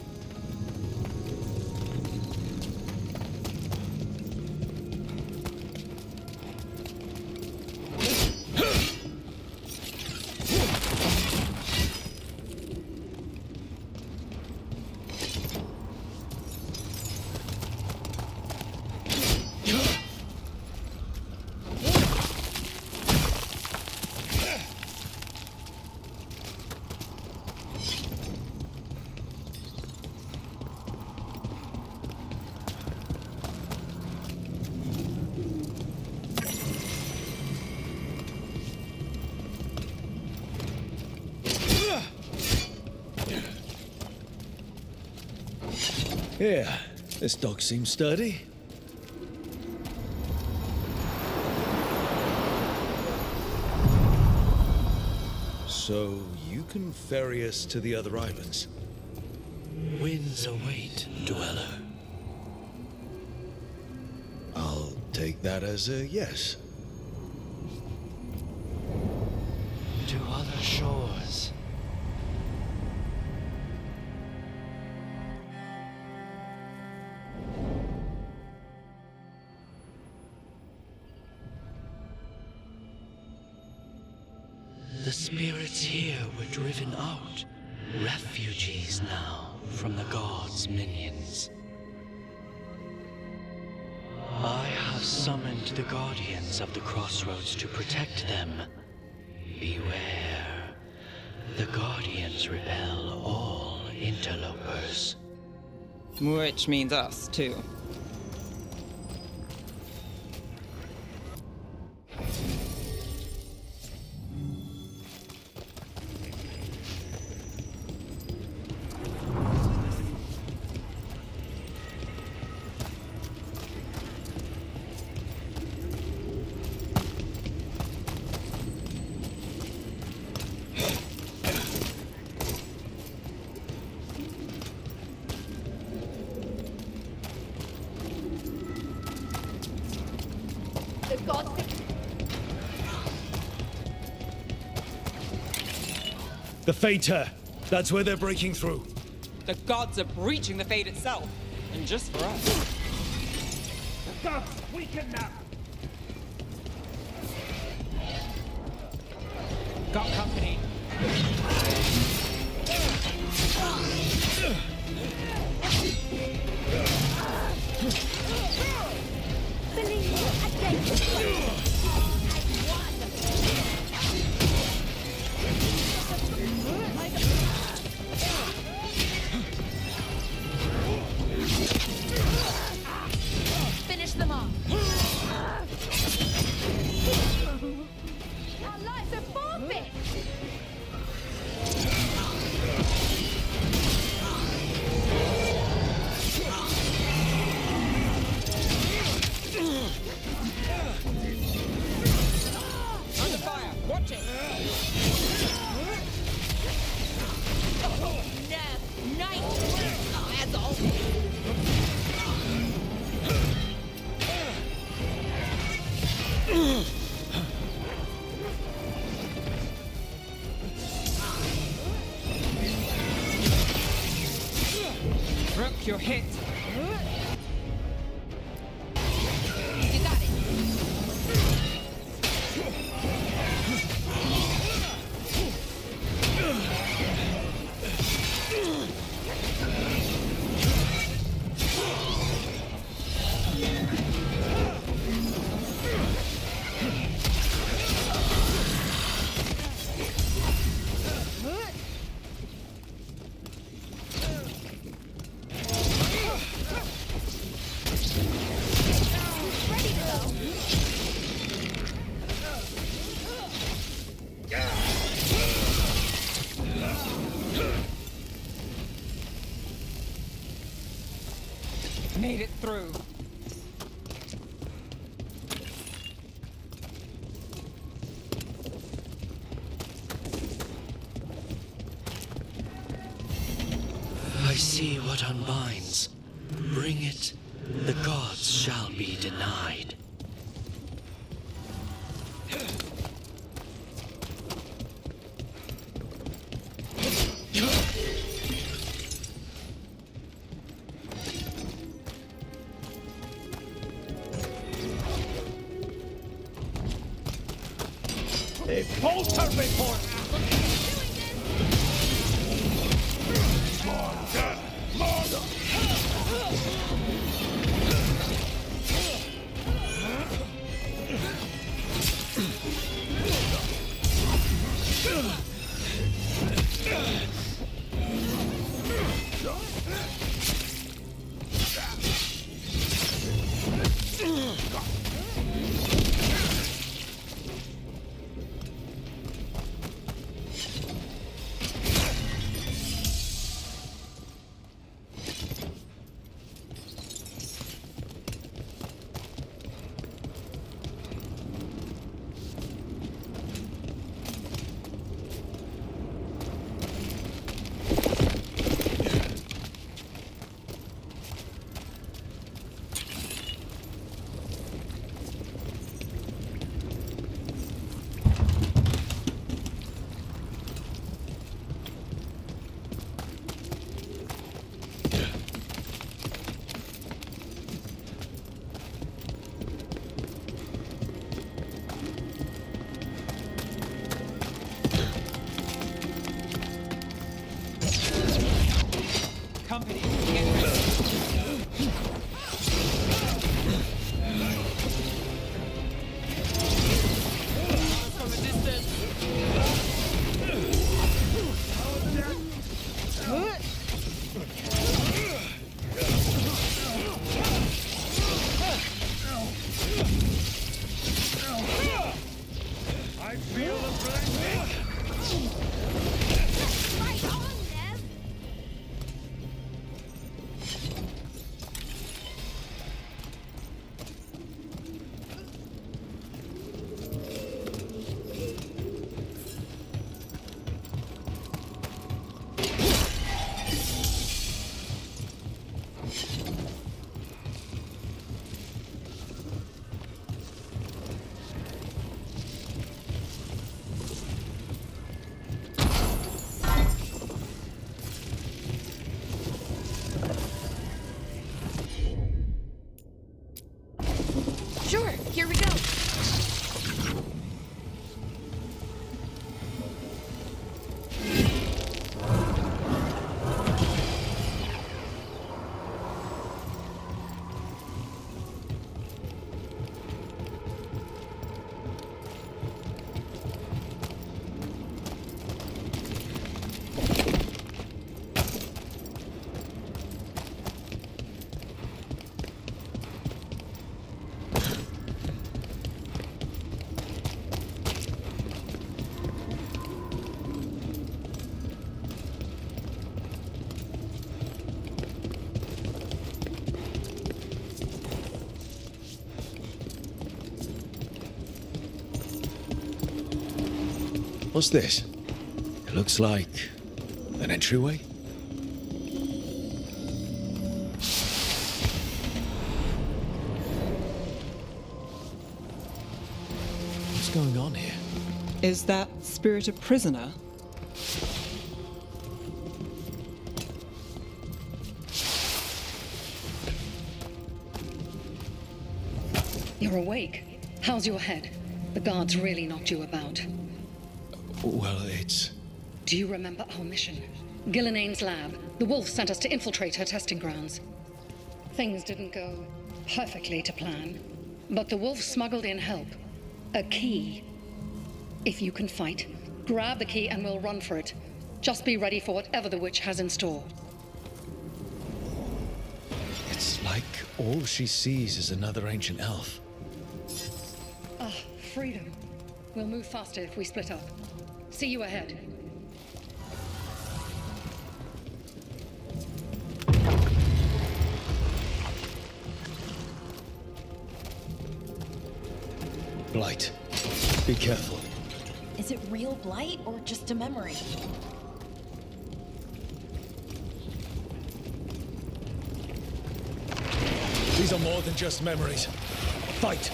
Yeah, this dock seems sturdy. So you can ferry us to the other islands?
Winds await, dweller.
I'll take that as a yes.
To other shores. The spirits here were driven out, refugees now from the gods' minions. I have summoned the guardians of the crossroads to protect them. Beware. The guardians repel all interlopers.
Which means us, too.
The Fater! That's where they're breaking through.
The gods are breaching the fate itself, and just for us.
The gods weaken now!
Got company.
Finish them off. Our lives are forfeit.
Under fire! Watch it!
Nice. As always.
Rook, you're hit.
You got it.
Made it through.
I see what unbinds. Bring it, the gods shall be denied.
A bolter report!
Here we go.
What's this? It looks like an entryway? What's going on here?
Is that spirit a prisoner?
You're awake. How's your head? The guards really knocked you about.
Well, it's...
Do you remember our mission? Gillenane's lab. The wolf sent us to infiltrate her testing grounds. Things didn't go perfectly to plan, but the wolf smuggled in help. A key. If you can fight, grab the key and we'll run for it. Just be ready for whatever the witch has in store.
It's like all she sees is another ancient elf.
Ah, freedom. We'll move faster if we split up. See you ahead.
Blight. Be careful.
Is it real blight or just a memory?
These are more than just memories. Fight!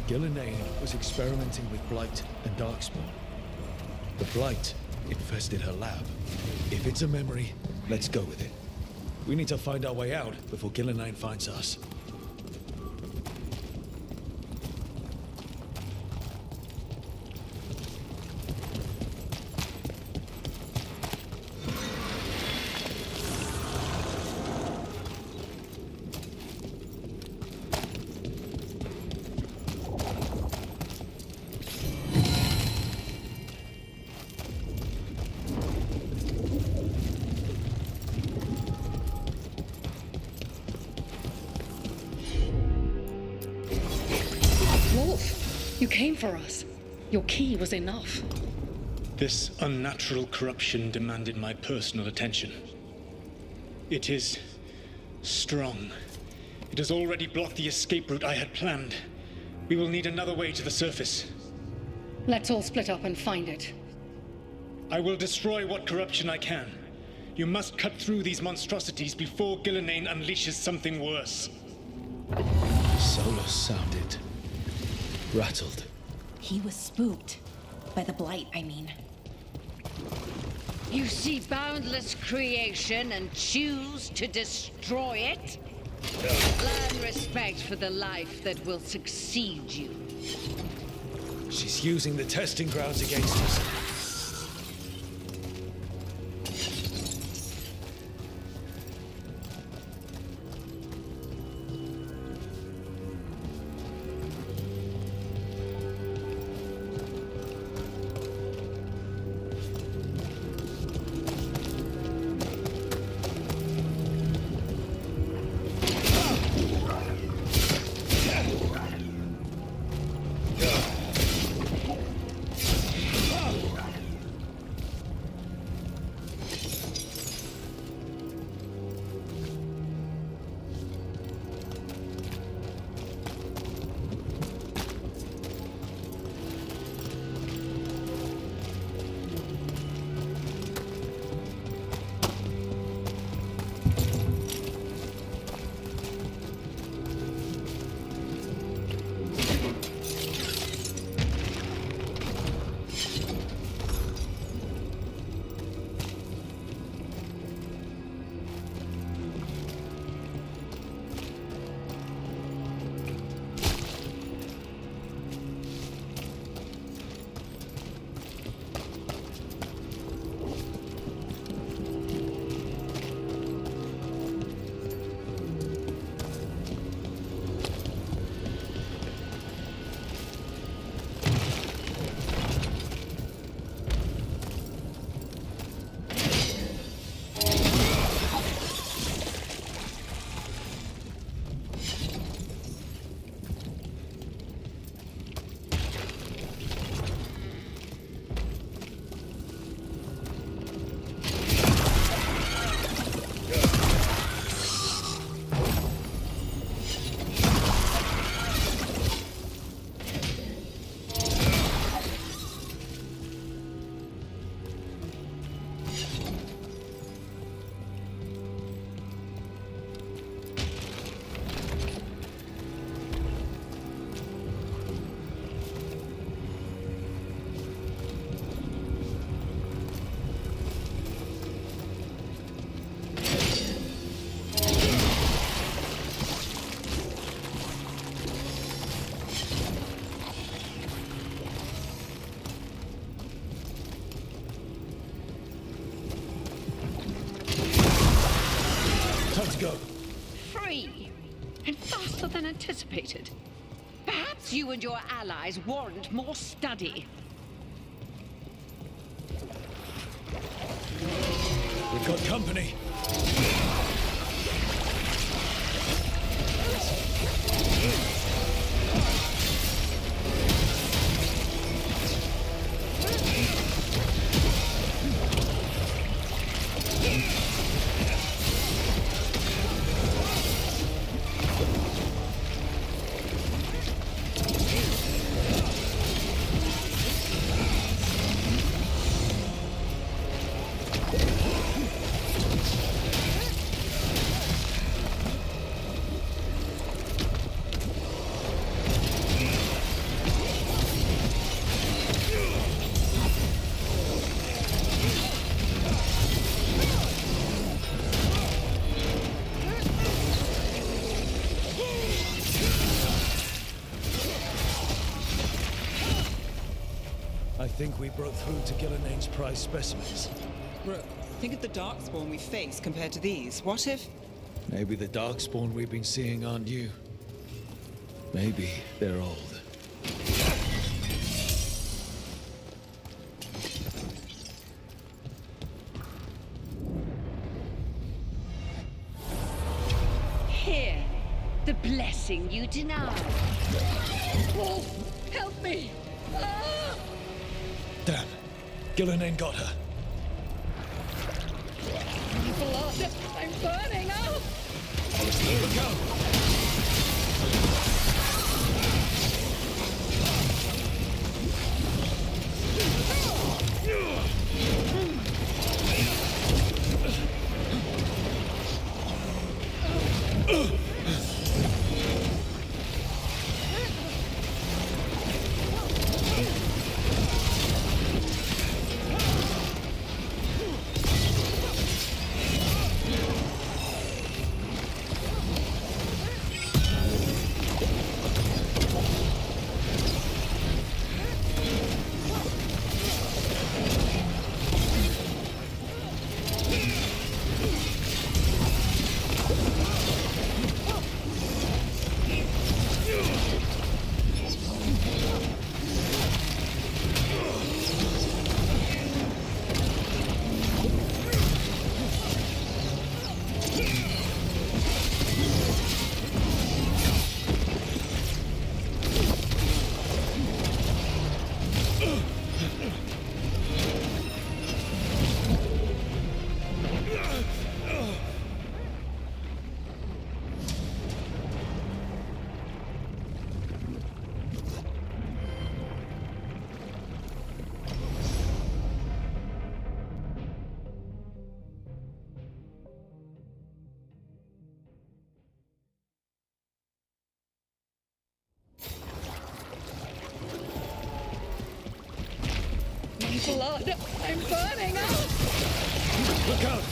Gillenane was experimenting with Blight and Darkspawn. The Blight infested her lab. If it's a memory, let's go with it. We need to find our way out before Gillenane finds us.
You came for us. Your key was enough.
This unnatural corruption demanded my personal attention. It is strong. It has already blocked the escape route I had planned. We will need another way to the surface.
Let's all split up and find it.
I will destroy what corruption I can. You must cut through these monstrosities before Gillenane unleashes something worse.
Solus sounded rattled.
He was spooked. By the blight, I mean.
You see boundless creation and choose to destroy it? Learn respect for the life that will succeed you.
She's using the testing grounds against us. Go.
Free! And faster than anticipated. Perhaps you and your allies warrant more study.
We've got company. I think we broke through to Gillinane's prize specimens.
Rook, think of the darkspawn we face compared to these. What if...
Maybe the darkspawn we've been seeing aren't new. Maybe they're old.
Here, the blessing you denied.
Wolf, help me! Ah!
Damn. Gillinane got her.
Blood! I'm burning up!
Look out!
blood! I'm burning up!
Look out!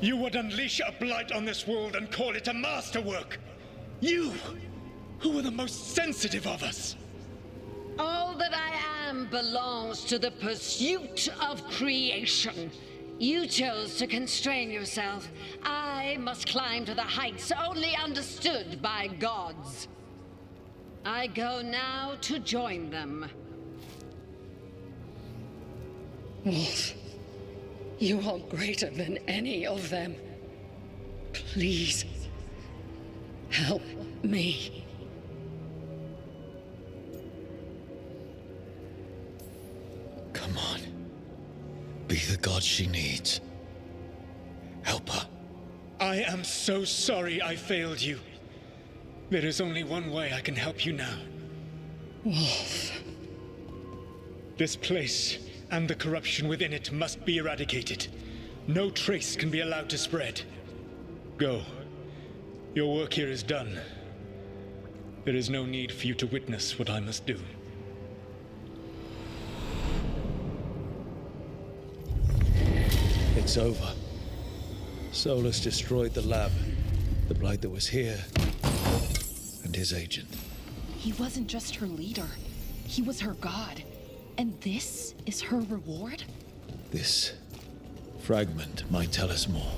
You would unleash a blight on this world and call it a masterwork! You, who were the most sensitive of us!
All that I am belongs to the pursuit of creation. You chose to constrain yourself. I must climb to the heights only understood by gods. I go now to join them.
Wolf, you are greater than any of them. Please, help me.
Come on. Be the god she needs. Help her.
I am so sorry I failed you. There is only one way I can help you now.
Wolf.
This place and the corruption within it must be eradicated. No trace can be allowed to spread. Go. Your work here is done. There is no need for you to witness what I must do.
It's over. Solus destroyed the lab, the blight that was here, and his agent.
He wasn't just her leader. He was her god. And this is her reward?
This fragment might tell us more.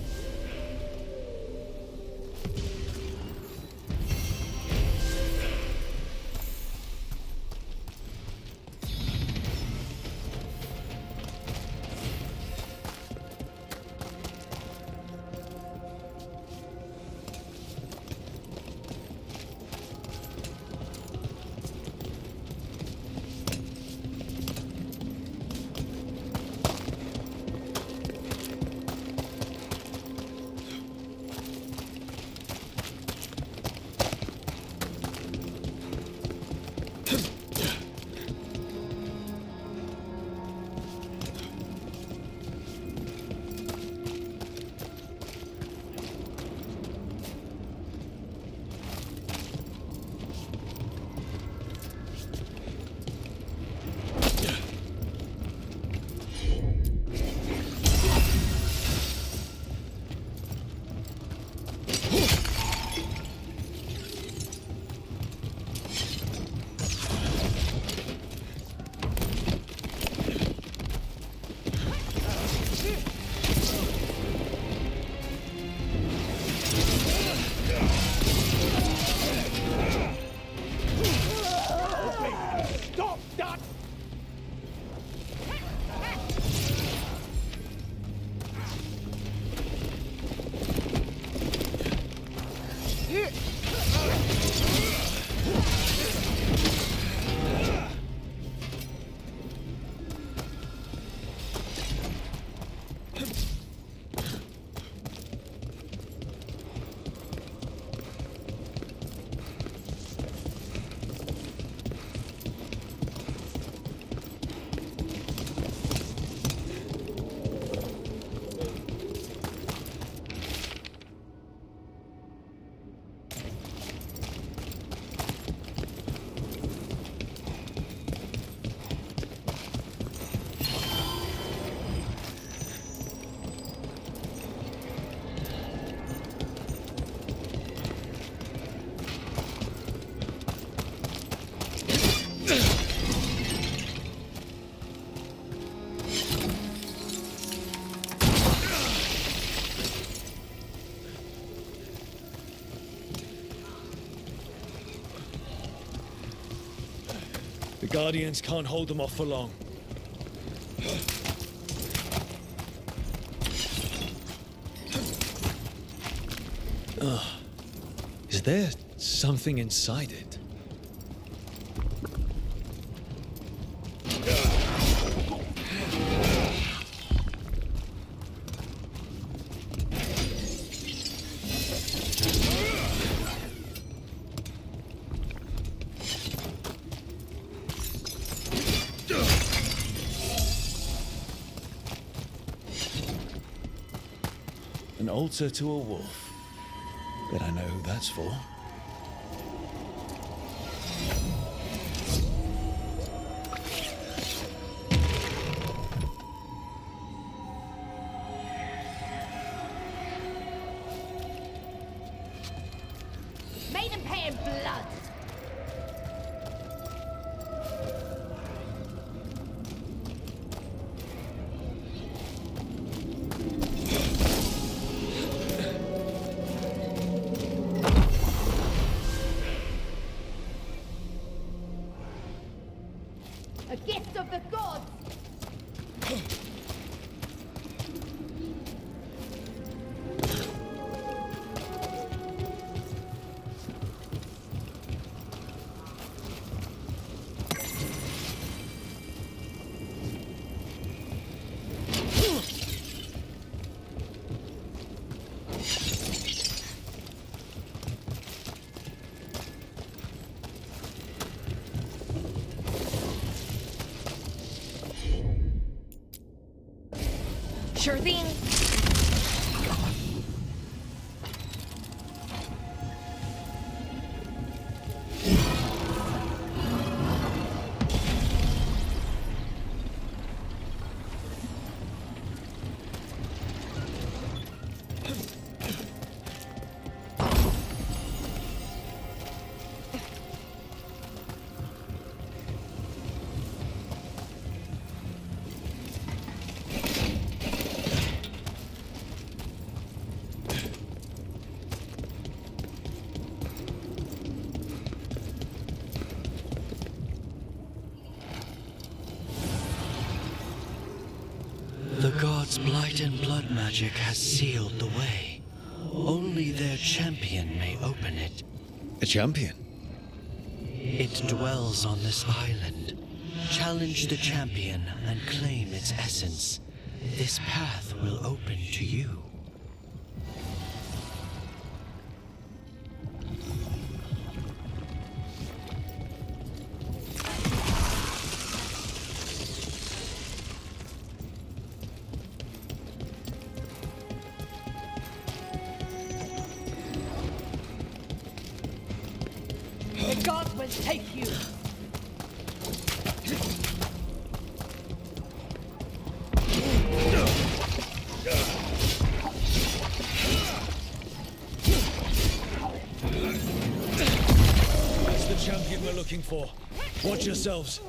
The Guardians can't hold them off for long. Is there something inside it? An altar to a wolf. Bet I know who that's for.
Made him pay in blood. A gift of the gods!
Sure thing.
The gods' blight and blood magic has sealed the way. Only their champion may open it.
A champion?
It dwells on this island. Challenge the champion and claim its essence. This path will open to you.
The gods will take you!
That's the champion we're looking for. Watch yourselves.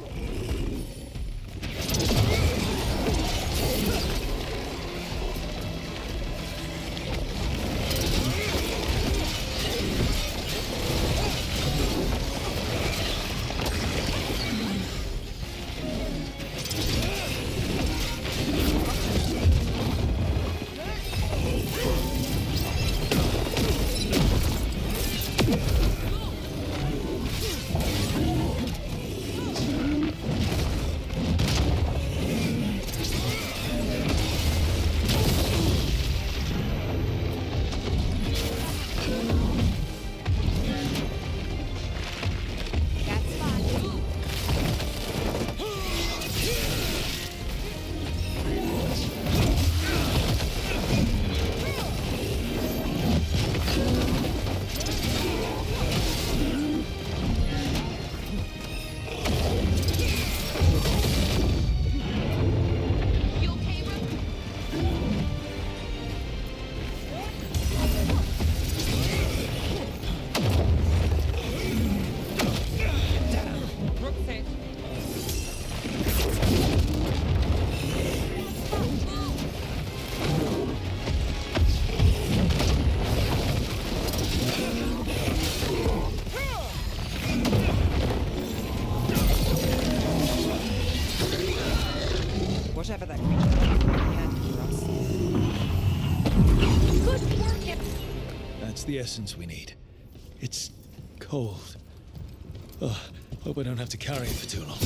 That's the essence we need. It's cold. Oh, hope I don't have to carry it for too long.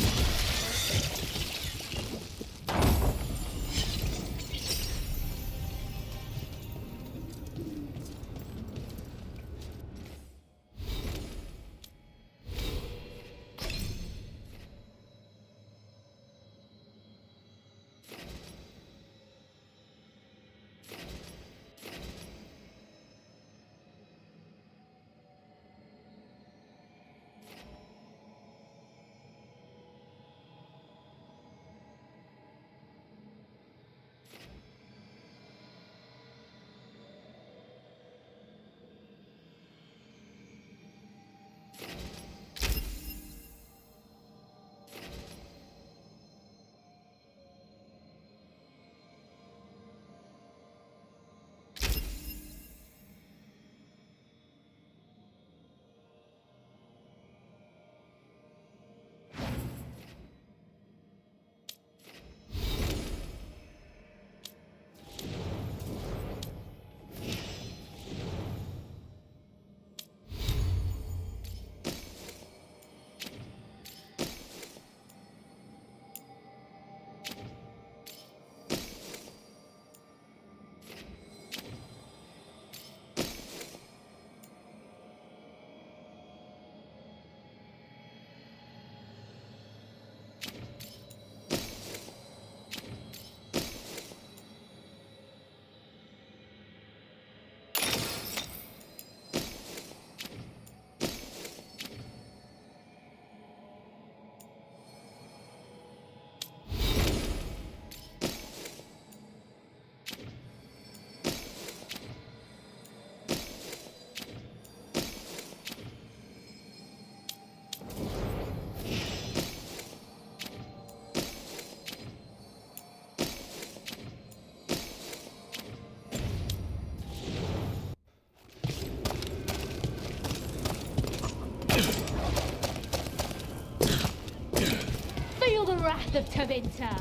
Wrath of Tevinter.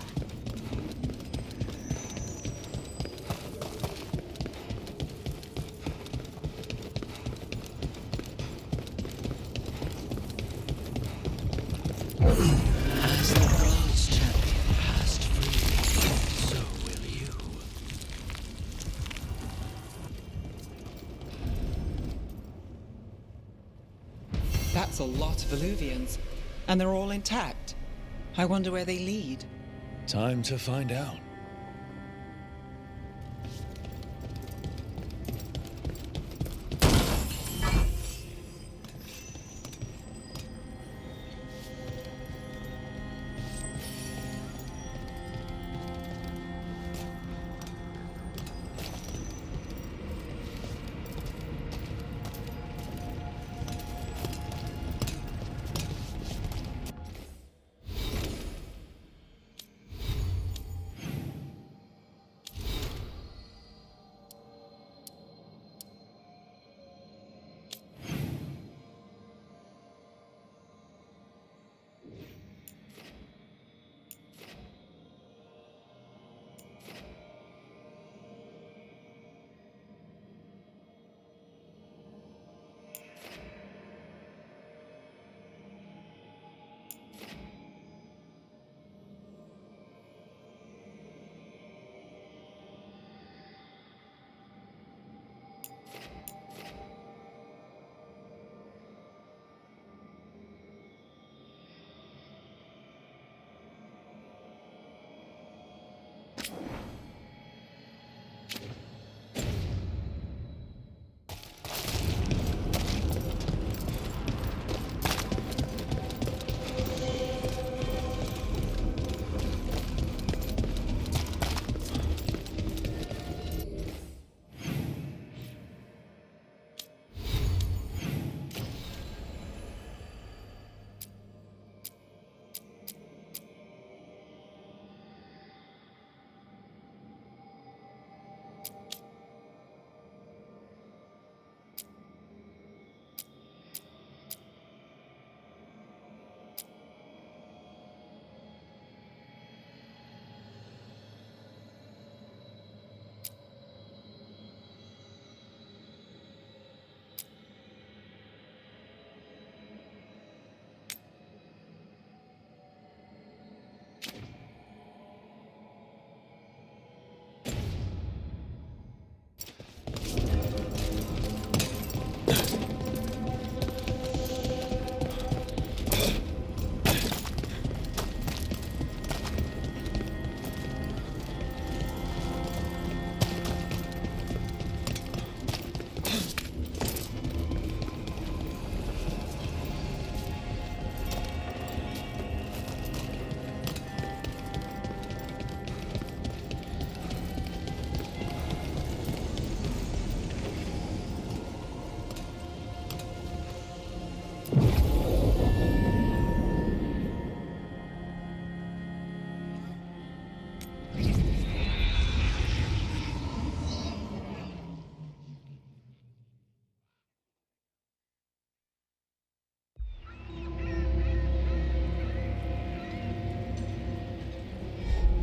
As the world's champion passed free, so will you.
That's a lot of Illuvians, and they're all intact. I wonder where they lead.
Time to find out.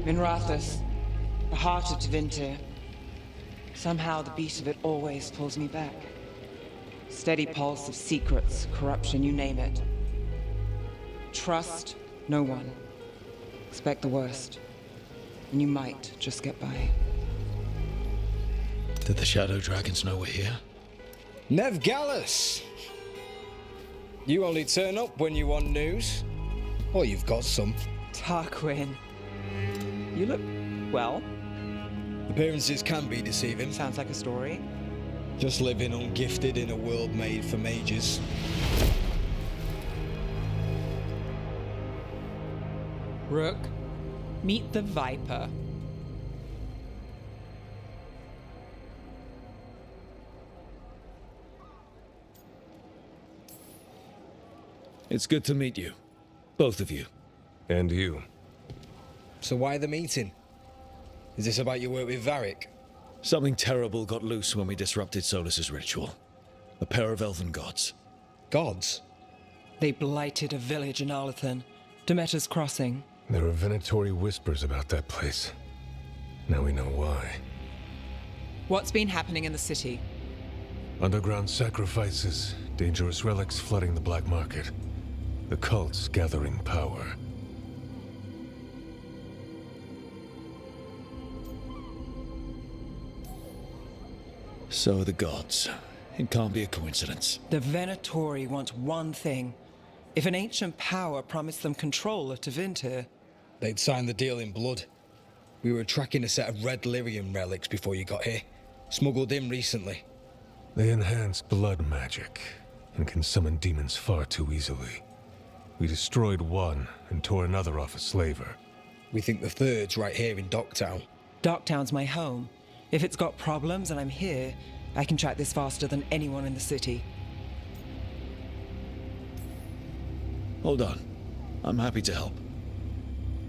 Minrathous, the heart of Tevinter. Somehow the beat of it always pulls me back. Steady pulse of secrets, corruption, you name it. Trust no one. Expect the worst. And you might just get by.
Did the Shadow Dragons know we're here?
Nev Gallus! You only turn up when you want news. Or you've got some.
Tarquin. You look well.
Appearances can be deceiving.
Sounds like a story.
Just living ungifted in a world made for mages.
Rook, meet the Viper.
It's good to meet you. Both of you.
And you.
So why the meeting? Is this about your work with Varric?
Something terrible got loose when we disrupted Solus's ritual. A pair of elven gods.
Gods?
They blighted a village in Arlethan, Demeter's Crossing.
There are Venatori whispers about that place. Now we know why.
What's been happening in the city?
Underground sacrifices, dangerous relics flooding the black market. The cults gathering power.
So the gods. It can't be a coincidence.
The Venatori want one thing. If an ancient power promised them control of Tevinter,
they'd sign the deal in blood. We were tracking a set of red lyrium relics before you got here. Smuggled in recently.
They enhance blood magic and can summon demons far too easily. We destroyed one and tore another off a slaver.
We think the third's right here in Docktown.
Docktown's my home. If it's got problems and I'm here, I can track this faster than anyone in the city.
Hold on. I'm happy to help.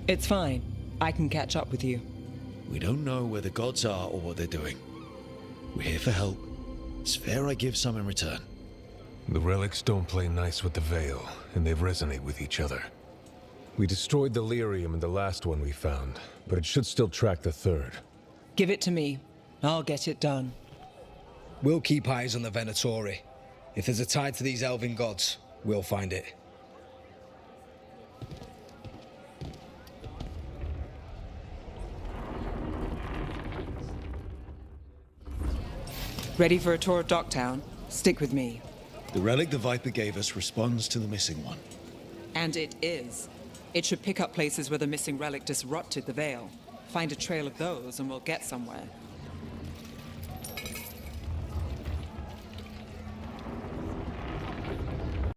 It's fine. I can catch up with you.
We don't know where the gods are or what they're doing. We're here for help. It's fair I give some in return.
The relics don't play nice with the Veil, and they resonate with each other. We destroyed the lyrium in the last one we found, but it should still track the third.
Give it to me. I'll get it done.
We'll keep eyes on the Venatori. If there's a tie to these elven gods, we'll find it.
Ready for a tour of Docktown? Stick with me.
The relic the Viper gave us responds to the missing one.
And it is. It should pick up places where the missing relic disrupted the Veil. Find a trail of those and we'll get somewhere.